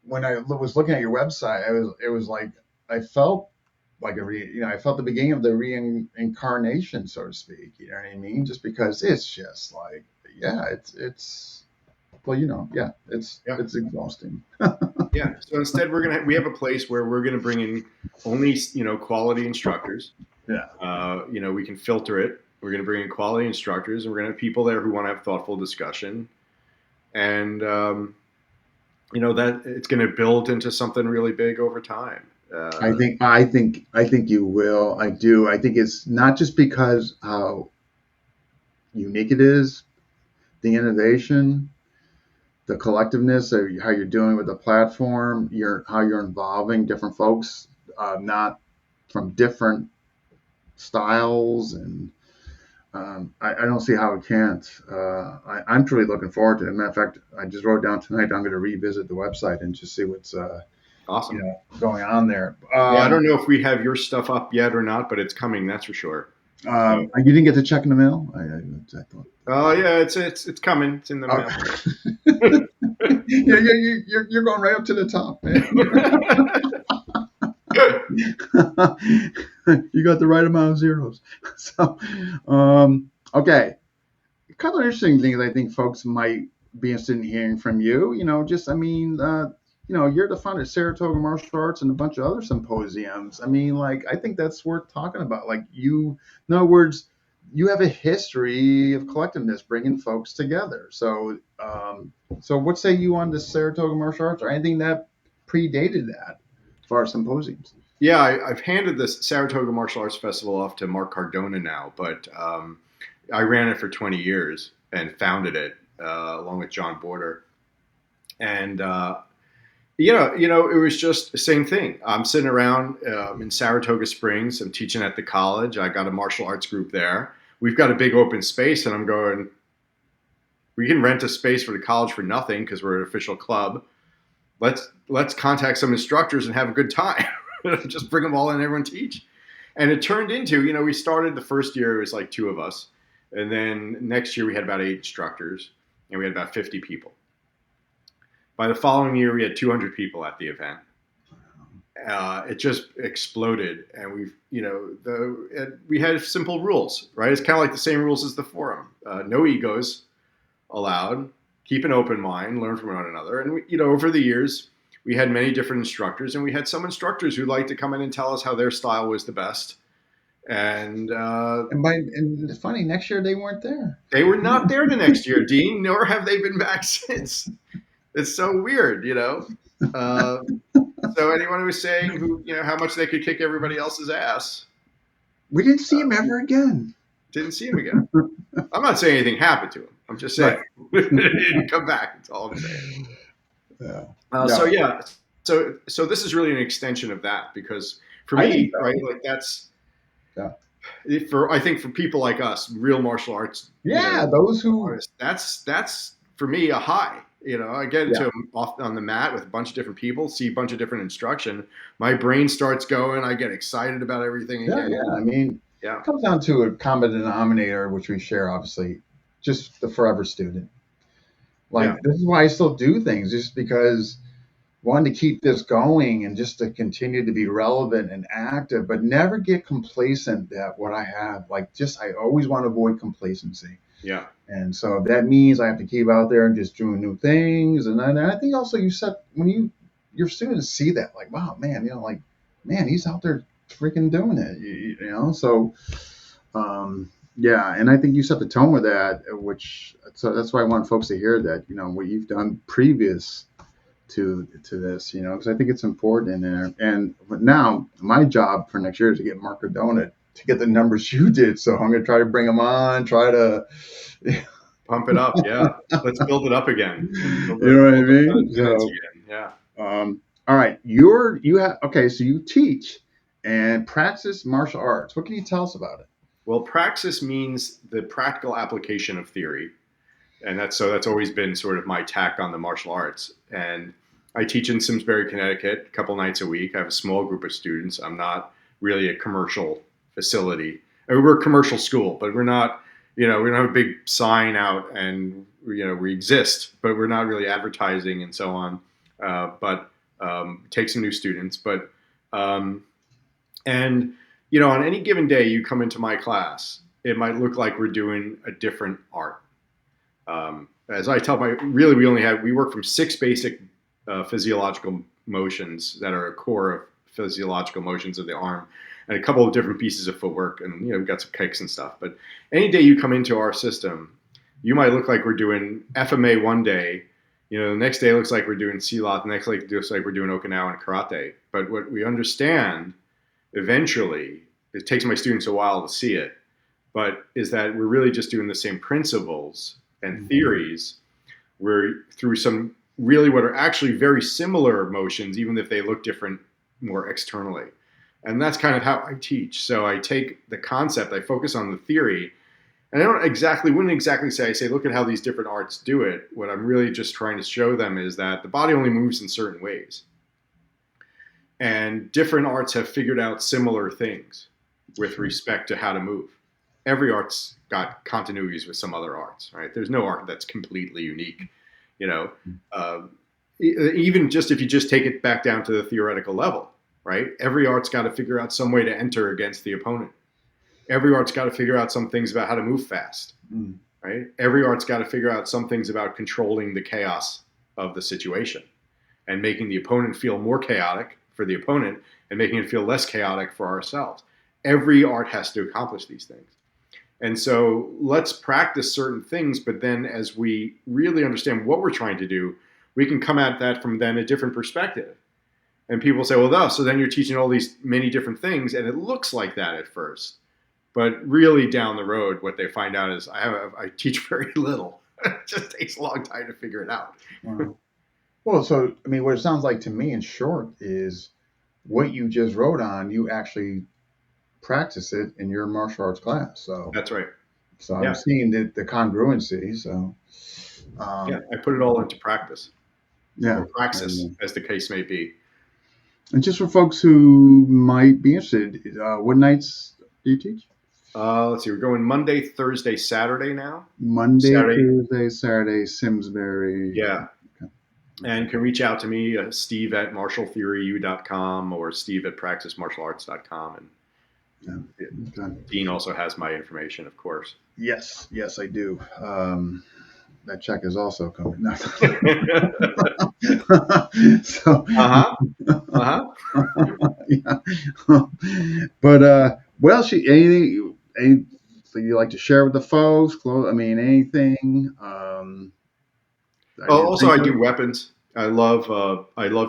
when I was looking at your website, it was like I felt like I felt the beginning of the reincarnation, so to speak. You know what I mean? Just because it's just like, it's. Well, it's exhausting. Yeah. So instead, we have a place where we're gonna bring in only quality instructors. Yeah. We can filter it. We're gonna bring in quality instructors, and we're gonna have people there who want to have thoughtful discussion, and that it's gonna build into something really big over time. I think you will. I do. I think it's not just because how unique it is, the innovation, the collectiveness of how you're doing with the platform, how you're involving different folks, not from different styles, and I don't see how it can't. I'm truly looking forward to it. As a matter of fact, I just wrote down tonight I'm going to revisit the website and just see what's awesome going on there. I don't know if we have your stuff up yet or not, but it's coming. That's for sure. You didn't get the check in the mail? I thought. Oh yeah, it's coming. It's in the mail. You're going right up to the top, man. You got the right amount of zeros. So, okay. A couple of interesting things I think folks might be interested in hearing from you. You're the founder of Saratoga Martial Arts and a bunch of other symposiums. I think that's worth talking about. In other words, you have a history of collectiveness, bringing folks together. So what say you on the Saratoga Martial Arts or anything that predated that as far as symposiums? Yeah, I've handed the Saratoga Martial Arts Festival off to Mark Cardona now, but I ran it for 20 years and founded it along with John Border. And it was just the same thing. I'm sitting around in Saratoga Springs. I'm teaching at the college. I got a martial arts group there. We've got a big open space, and I'm going, we can rent a space for the college for nothing because we're an official club. Let's contact some instructors and have a good time. Just bring them all in, everyone teach. And it turned into, we started the first year, it was like 2 of us. And then next year we had about 8 instructors, and we had about 50 people. By the following year, we had 200 people at the event. It just exploded, and we had simple rules, right? It's kind of like the same rules as the forum. No egos allowed. Keep an open mind. Learn from one another. And over the years, we had many different instructors, and we had some instructors who liked to come in and tell us how their style was the best. And and it's funny, next year they weren't there. They were not there the next year, Dean, nor have they been back since. It's so weird, So anyone who was saying how much they could kick everybody else's ass, we didn't see him ever again. Didn't see him again. I'm not saying anything happened to him. I'm just saying he didn't come back. That's all I'm saying. Yeah. So this is really an extension of that, because for me, right, like that's. Yeah. I think for people like us, real martial arts. Those who artists, that's for me a high. I get into off on the mat with a bunch of different people, see a bunch of different instruction. My brain starts going. I get excited about everything again. Yeah. I mean, it comes down to a common denominator, which we share, obviously, just the forever student. This is why I still do things, just because one, to keep this going and just to continue to be relevant and active, but never get complacent that what I have. I always want to avoid complacency. Yeah. And so that means I have to keep out there and just doing new things. And I think also when your students see that, like, wow, man, man, he's out there freaking doing it, So, and I think you set the tone with that, so that's why I want folks to hear that, what you've done previous to this, because I think it's important. But now my job for next year is to get Mark Cardona to get the numbers you did. So I'm going to try to bring him on, try to pump it up. Yeah. Let's build it up again. You know what I mean? Yeah. All right. So you teach and practice martial arts. What can you tell us about it? Well, praxis means the practical application of theory. And that's always been sort of my tack on the martial arts. And I teach in Simsbury, Connecticut, a couple nights a week. I have a small group of students. I'm not really a commercial facility. I mean, we're a commercial school, but we're not, we don't have a big sign out, and, we exist, but we're not really advertising and so on. But take some new students. But, on any given day you come into my class, it might look like we're doing a different art. As I tell we work from 6 basic physiological motions that are a core of physiological motions of the arm, and a couple of different pieces of footwork, and we've got some kicks and stuff. But any day you come into our system, you might look like we're doing FMA one day, the next day looks like we're doing Silat, the next day looks like we're doing Okinawan karate. But what we understand eventually, it takes my students a while to see it, but is that we're really just doing the same principles and theories. We're through some really what are actually very similar motions, even if they look different more externally. And that's kind of how I teach. So I take the concept, I focus on the theory, and wouldn't exactly say, look at how these different arts do it. What I'm really just trying to show them is that the body only moves in certain ways. And different arts have figured out similar things with respect to how to move. Every art's got continuities with some other arts, right? There's no art that's completely unique, even just if you just take it back down to the theoretical level, right? Every art's got to figure out some way to enter against the opponent. Every art's got to figure out some things about how to move fast, right? Every art's got to figure out some things about controlling the chaos of the situation and making the opponent feel more chaotic for the opponent and making it feel less chaotic for ourselves. Every art has to accomplish these things. And so let's practice certain things, but then as we really understand what we're trying to do, we can come at that from then a different perspective. And people say, well, so then you're teaching all these many different things, and it looks like that at first. But really down the road, what they find out is I teach very little. It just takes a long time to figure it out. Wow. Well, so I mean, what it sounds like to me, in short, is what you just wrote on. You actually practice it in your martial arts class. That's right. So I'm Yeah, seeing the congruency. So, yeah. um, I put it all into practice yeah. or praxis, as the case may be. And just for folks who might be interested, what nights do you teach? Let's see. We're going Monday, Thursday, Saturday now. Monday, Saturday, Thursday, Saturday, Simsbury. yeah. And you can reach out to me, Steve at martialtheoryu.com or Steve at praxismartialarts.com. And Yeah. Okay. Dean also has my information, of course. Yes, yes, I do. That check is also coming. No. So, Uh-huh. Uh-huh. yeah. But well, anything you like to share with the folks? I mean, anything that Oh, you also, think I of? do weapons. I love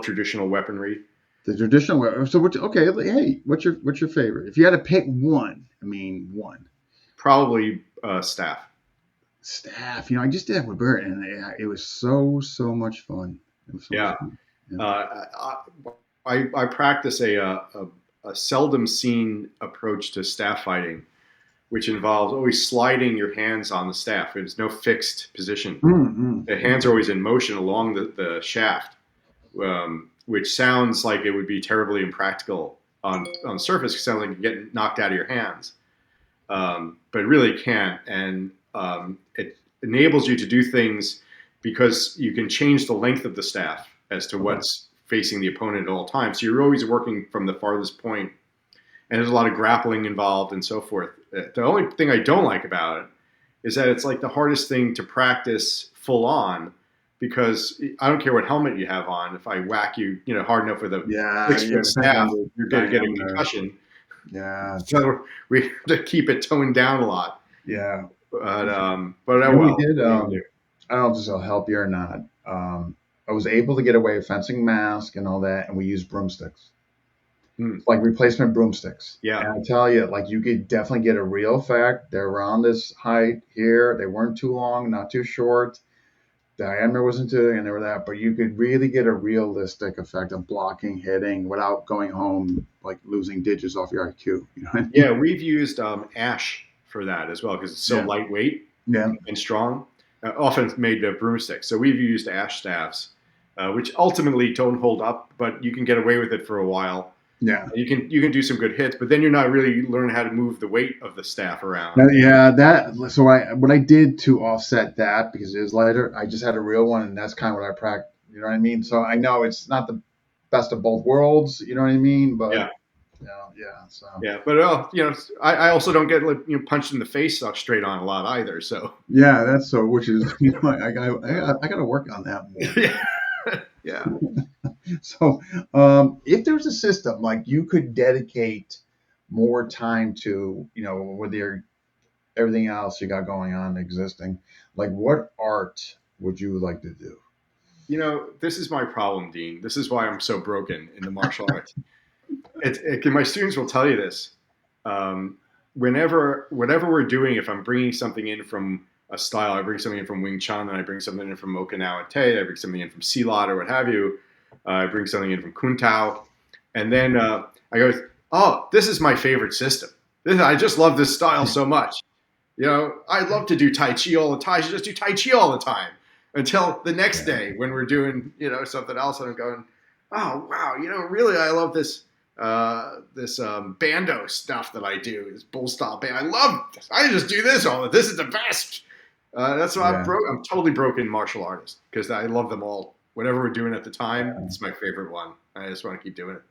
traditional weaponry. The traditional way. So okay, hey, what's your favorite? If you had to pick one, I mean one. Probably staff. Staff. I just did that with Bert, and it was so much fun. It was so much Yeah. fun. Yeah. I practice a seldom seen approach to staff fighting, which involves always sliding your hands on the staff. There's no fixed position. The hands are always in motion along the shaft, which sounds like it would be terribly impractical on the surface. It sounds like you're getting knocked out of your hands, but it really can't. And it enables you to do things because you can change the length of the staff as to what's facing the opponent at all times. So you're always working from the farthest point, and there's a lot of grappling involved and so forth. The only thing I don't like about it is that it's like the hardest thing to practice full on because I don't care what helmet you have on. If I whack you, hard enough with a Yeah, 6 foot depends on staff, the you're going to get a diameter. concussion. Yeah, So we have to keep it toned down a lot. yeah. But oh And we well. did. What are you gonna do? I don't know if this will help you or not. I was able to get away with fencing mask and all that, and we used broomsticks, Hmm. like replacement broomsticks. Yeah, And I tell you, like you could definitely get a real effect. They're around this height here. They weren't too long, not too short. Diameter wasn't too, and they were that, but you could really get a realistic effect of blocking, hitting without going home like losing digits off your IQ. You know what I mean? yeah. We've used ash for that as well because it's so Yeah, lightweight yeah, and strong. Often made broomsticks. So we've used ash staffs, which ultimately don't hold up, but you can get away with it for a while. yeah. You can do some good hits, but then you're not really learning how to move the weight of the staff around. Yeah, that. So what I did to offset that because it is lighter, I just had a real one, and that's kind of what I practice. You know what I mean? So I know it's not the best of both worlds. You know what I mean? But Yeah, yeah. So yeah. But I also don't get punched in the face straight on a lot either. So yeah, that's so. Which is I got to work on that more. yeah, yeah. So if there's a system like you could dedicate more time to, with your everything else you got going on existing, like what art would you like to do? This is my problem, Dean. This is why I'm so broken in the martial arts. My students will tell you this. Whatever we're doing, if I'm bringing something in from a style, I bring something in from Wing Chun, and I bring something in from Okinawa Te, I bring something in from Silat or what have you. I bring something in from Kuntao, and then I go, "Oh, this is my favorite system. I just love this style so much. I'd love to do Tai Chi all the time. I should just do Tai Chi all the time." Until the next Yeah. day when we're doing, something else, and I'm going, "Oh wow, really, I love this bando stuff that I do, this bull style band. I love this. I just do this all. This is the best." That's why Yeah. I'm totally broken martial artist because I love them all. Whatever we're doing at the time, it's my favorite one. I just want to keep doing it.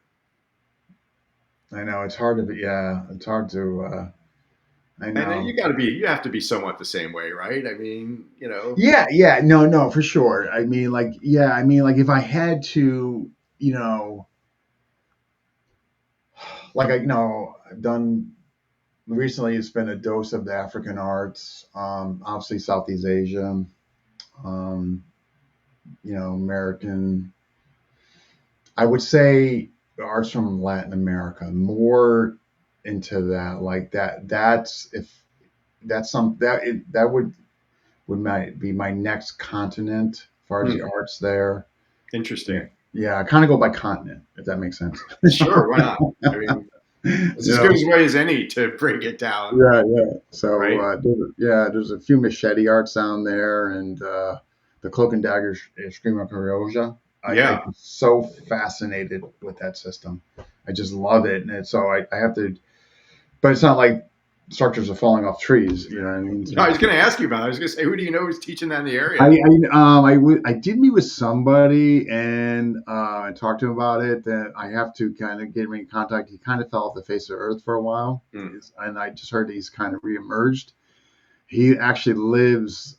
I know it's hard to. Yeah, it's hard to. I And then know. you have to be somewhat the same way, right? I mean, Yeah, yeah, no, for sure. I mean, like, yeah, I mean, like, if I had to, you know, like, I've done recently. It's been a dose of the African arts, obviously Southeast Asia, um, American. I would say the arts from Latin America, more into that, like that. That's if that's some that that would be my next continent as far as hmm. the arts there. Interesting. Yeah, yeah. I kind of go by continent, if that makes sense. Sure, why not? I mean, it's You as good know, a way as any to break it down, yeah, yeah. So right? there's a few machete arts down there, and the Cloak and Dagger Scream of Corioja. Yeah. I'm so fascinated with that system. I just love it, and so I have to. But it's not like structures are falling off trees. You know what I mean? No, I So was going to ask you about it. I was going to say, who do you know who's teaching that in the I area? I did meet with somebody and I talked to him about it. That I have to kind of get him in contact. He kind of fell off the face of the earth for a while, Mm. and I just heard he's kind of reemerged. He actually lives.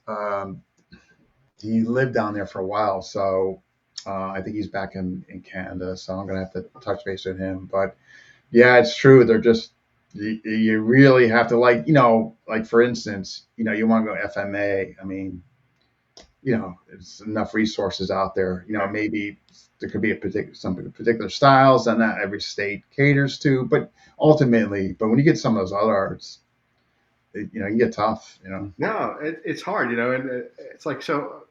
He lived down there for a while, so I think he's back in Canada. So I'm gonna have to touch base with him. But yeah, it's true. They're just you really have to like for instance, you want to go FMA. I mean, there's enough resources out there. Maybe there could be some particular styles that not every state caters to, but ultimately, when you get some of those other arts, you can get tough. No, it's hard, and it's like so.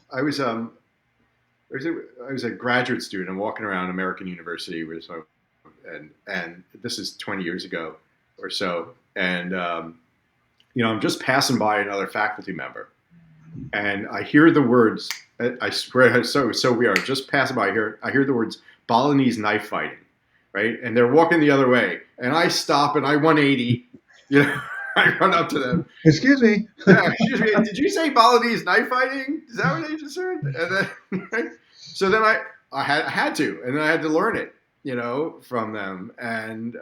I was I was a graduate student. I'm walking around American University with and this is 20 years ago or so, and I'm just passing by another faculty member, and I hear the words. I swear, so we are just passing by here. I hear the words Balinese knife fighting, right? And they're walking the other way, and I stop and I 180. I run up to them. Excuse me. Yeah, excuse me. Did you say Balinese knife fighting? Is that what I just heard? And then, so then I had to, and then I had to learn it, from them, and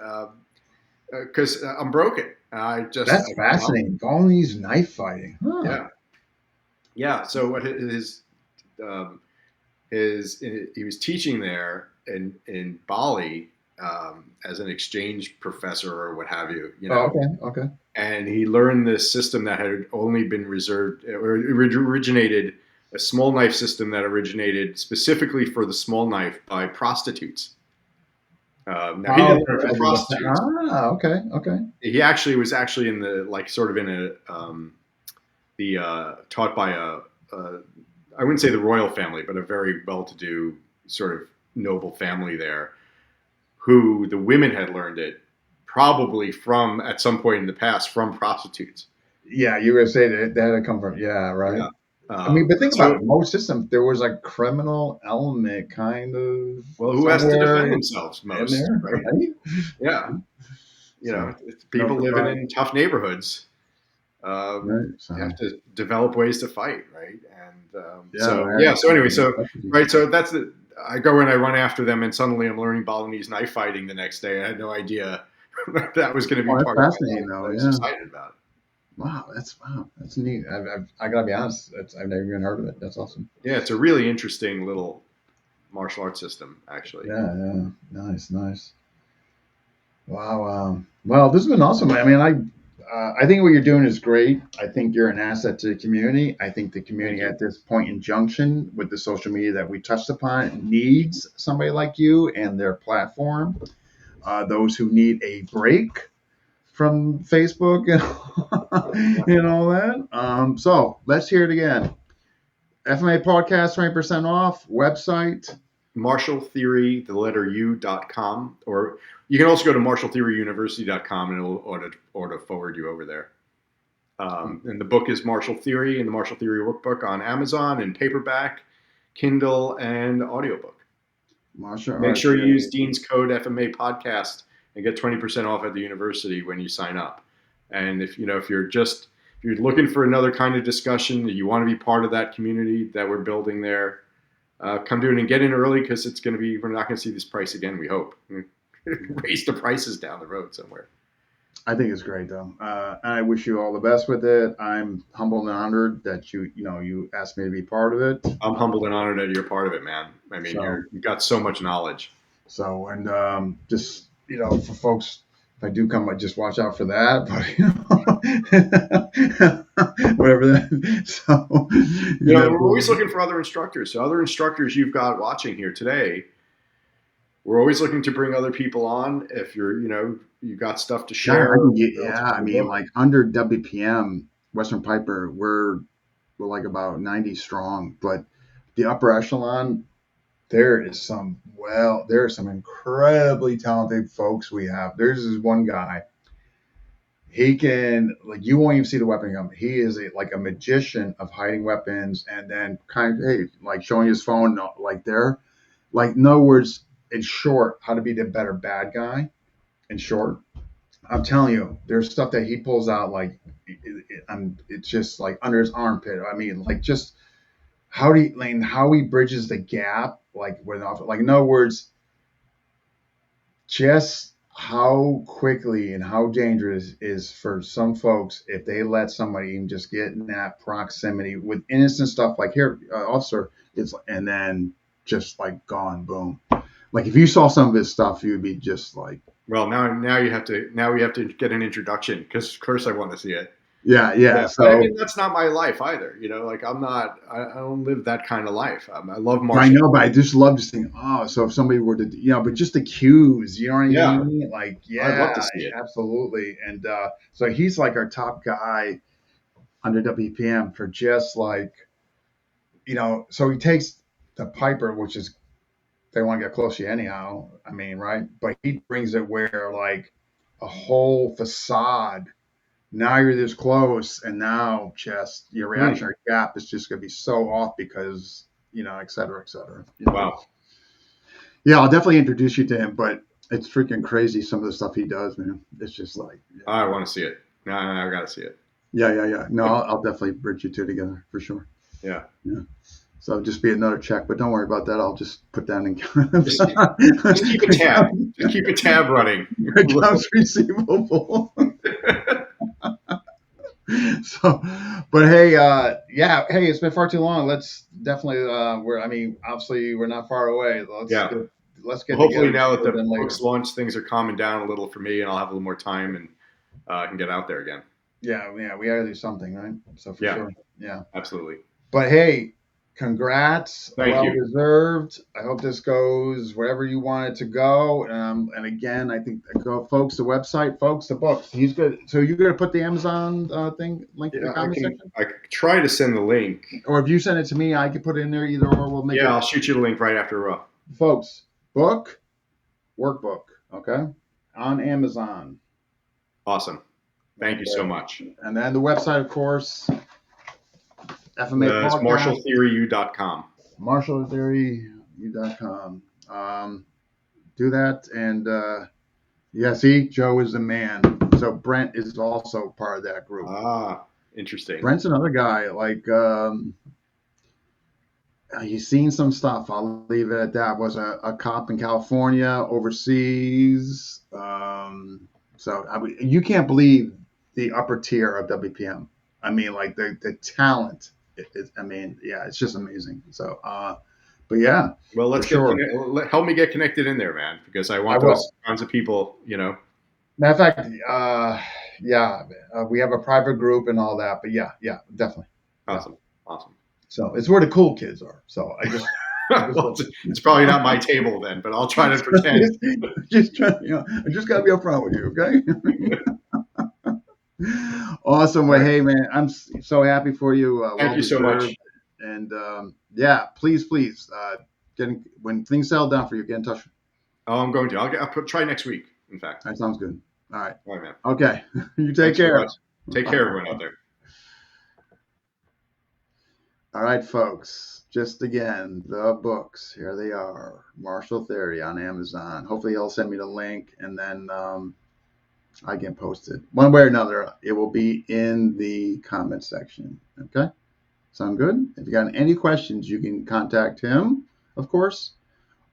because I'm broken. That's fascinating. Balinese knife fighting. Huh. Yeah, yeah. So what um, he was teaching there in Bali as an exchange professor or what have you, Oh, okay. Okay. and he learned this system that had only been reserved or originated a small knife system that originated specifically for the small knife by prostitutes. Now he Oh, didn't learn from prostitutes. okay. Okay. He actually was actually in the like sort of in the taught by a I wouldn't say the royal family, but a very well-to-do sort of noble family there, who the women had learned it probably from at some point in the past from prostitutes. Yeah, you were gonna say that had to come from. Yeah, right. Yeah. I mean, but think about So, it. Most systems, there was a criminal element kind of well, who has to defend somewhere themselves in most, there, right? right? Yeah. So, It's no people living surprise, in tough neighborhoods right? So, have to develop ways to fight, right? And yeah, so, right. yeah. So anyway, right. So that's the. I go and I run after them, and suddenly I'm learning Balinese knife fighting the next day. I had no idea that was going to be Oh, that's part of my fascinating, life, but though. I was Yeah. excited about it. Wow, that's neat. I gotta be honest. I've never even heard of it. That's awesome. Yeah, it's a really interesting little martial arts system, actually. Yeah, yeah. Nice, nice. Wow. Well, this has been awesome. I mean, I think what you're doing is great. I think you're an asset to the community. I think the Thank community you. at this point in junction with the social media that we touched upon needs somebody like you and their platform. Those who need a break from Facebook and, and all that. So let's hear it again. FMA podcast, 20% off, website. Martial Theory, the letter U.com, or you can also go to martialtheoryuniversity.com and it'll auto forward you over there. And the book is Martial Theory and the Martial Theory Workbook on Amazon in paperback, Kindle, and audiobook. Martial Make arts. sure you use Dean's code FMA podcast and get 20% off at the university when you sign up. And if you're looking for another kind of discussion, you want to be part of that community that we're building there, come to it and get in early because we're not going to see this price again. We hope raise the prices down the road somewhere. I think it's great, though. I wish you all the best with it. I'm humbled and honored that you asked me to be part of it. I'm humbled and honored that you're part of it, man. I mean, So, you've got so much knowledge. and just for folks, if I do come, just watch out for that. But whatever that. So, We're always looking for other instructors. So other instructors you've got watching here today, we're always looking to bring other people on. If you got stuff to share. I mean, like under WPM, Western Piper, we're like about 90 strong, but the upper echelon, there are some incredibly talented folks we have. There's this one guy. He can like you won't even see the weapon come. He is like a magician of hiding weapons and then kind of hey like showing his phone like there. Like in other words, in short, how to be the better bad guy. In short, I'm telling you, there's stuff that he pulls out like it's just like under his armpit. I mean, like just how he bridges the gap, like with like in other words, just how quickly and how dangerous is for some folks if they let somebody even just get in that proximity with innocent stuff like here, officer, it's and then just like gone, boom. Like if you saw some of his stuff, you'd be just like, Well, now we have to get an introduction because of course I want to see it. yeah, yeah. Yeah, but I So mean that's not my life either. You know, like I don't live that kind of life. I love I martial. know, but I just love just thinking, oh, so if somebody were to, but just the cues, you know what I Yeah, mean? Like, I'd love yeah, to see it. absolutely. And so he's like our top guy under WPM for just like, so he takes the Piper, which is, they want to get close to you anyhow. I mean, right? But he brings it where like a whole facade. Now you're this close, and now just your Hmm. reactionary gap is just going to be so off because, et cetera, et cetera. Wow, Yeah, I'll definitely introduce you to him, but it's freaking crazy some of the stuff he does, man. It's just like, I want to see it. No, I got to see it. yeah. No, I'll definitely bridge you two together for sure. Yeah, Yeah. So just be another check, but don't worry about that. I'll just put that in just just keep a tab. Just keep a tab running. accounts receivable. So, but hey, yeah, hey, it's been far too long. Let's definitely, I mean, obviously we're not far away. Yeah. Let's Well, get hopefully together now that sooner the than later. book's launch, things are calming down a little for me, and I'll have a little more time and I can get out there again. Yeah, we gotta do something, right? So for Yeah, sure, yeah. absolutely. But hey, congrats, Thank well you. deserved. I hope this goes wherever you want it to go. And again, I think go, folks, the website, folks, the books. He's good. So you're gonna put the Amazon thing link in the Yeah, comment section, I can try to send the link. or if you send it to me, I can put it in there. Either or, we'll make Yeah, it. I'll shoot you the link right after Raw. Folks, book workbook, okay, on Amazon. Awesome. Thank you so Okay, much. and then the website, of course, FMA It's podcast, martialtheoryU.com. martialtheory.com. Do that and. Yeah, see, Joe is the man. So Brent is also part of that group. Ah, interesting. Brent's another guy. Like he's seen some stuff. I'll leave it at that. Was a cop in California, overseas. So I mean, you can't believe the upper tier of WPM. I mean, like the talent. I mean, yeah, it's just amazing. So, but yeah, Well, for let's sure. help me get connected in there, man, because I I want will. those kinds of people. You know. Matter of fact, yeah, we have a private group and all that. But yeah, definitely, yeah. Awesome. Awesome. So it's where the cool kids are. So I just Well, it's probably not my table then, but I'll try to pretend. just try, I just gotta be upfront with you, okay? Awesome. All Well, right. hey man, I'm so happy for you. Thank Well you so much. deserved. And yeah, please, when things settle down for you, get in touch. Oh, I'm going to. Try next week. In fact. That sounds good. All right. All right, man. Okay. You take Thanks so care. much. Take care, everyone out there. All right, folks. Just again, the books. Here they are. Martial Theory on Amazon. Hopefully, he'll send me the link, and then I can post it one way or another. It will be in the comment section. Okay. Sound good? If you got any questions, you can contact him, of course,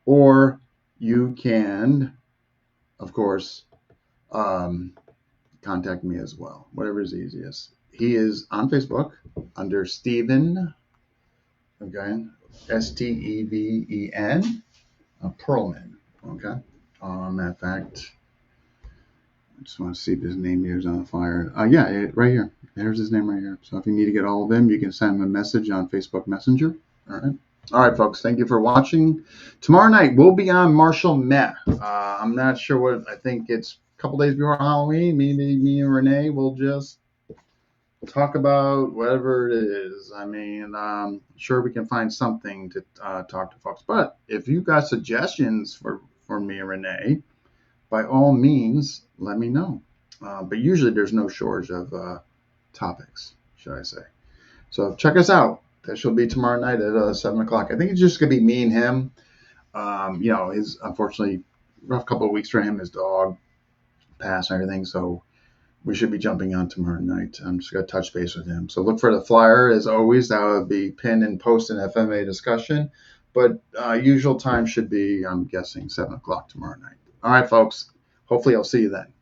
or you can, of course, um, contact me as well. Whatever is easiest. He is on Facebook under Stephen. Okay, Steven Pearlman. Okay. Matter of fact, I just want to see if his name here is on the flyer. Yeah, right here. There's his name right here. So if you need to get all of him, you can send him a message on Facebook Messenger. All right. All right, folks. Thank you for watching. Tomorrow night we'll be on Marshall Met. I'm not sure what. I think it's a couple days before Halloween. Maybe me and Renee will just talk about whatever it is. I mean, sure we can find something to talk to folks. But if you got suggestions for me and Renee, by all means, let me know. But usually there's no shortage of topics, should I say. So check us out. That shall be tomorrow night at 7 o'clock. I think it's just gonna be me and him. His unfortunately rough couple of weeks for him. His dog passed and everything, so we should be jumping on tomorrow night. I'm just gonna touch base with him. So look for the flyer as always. That will be pinned and posted in FMA discussion. But usual time should be, I'm guessing, 7 o'clock tomorrow night. All right, folks. Hopefully, I'll see you then.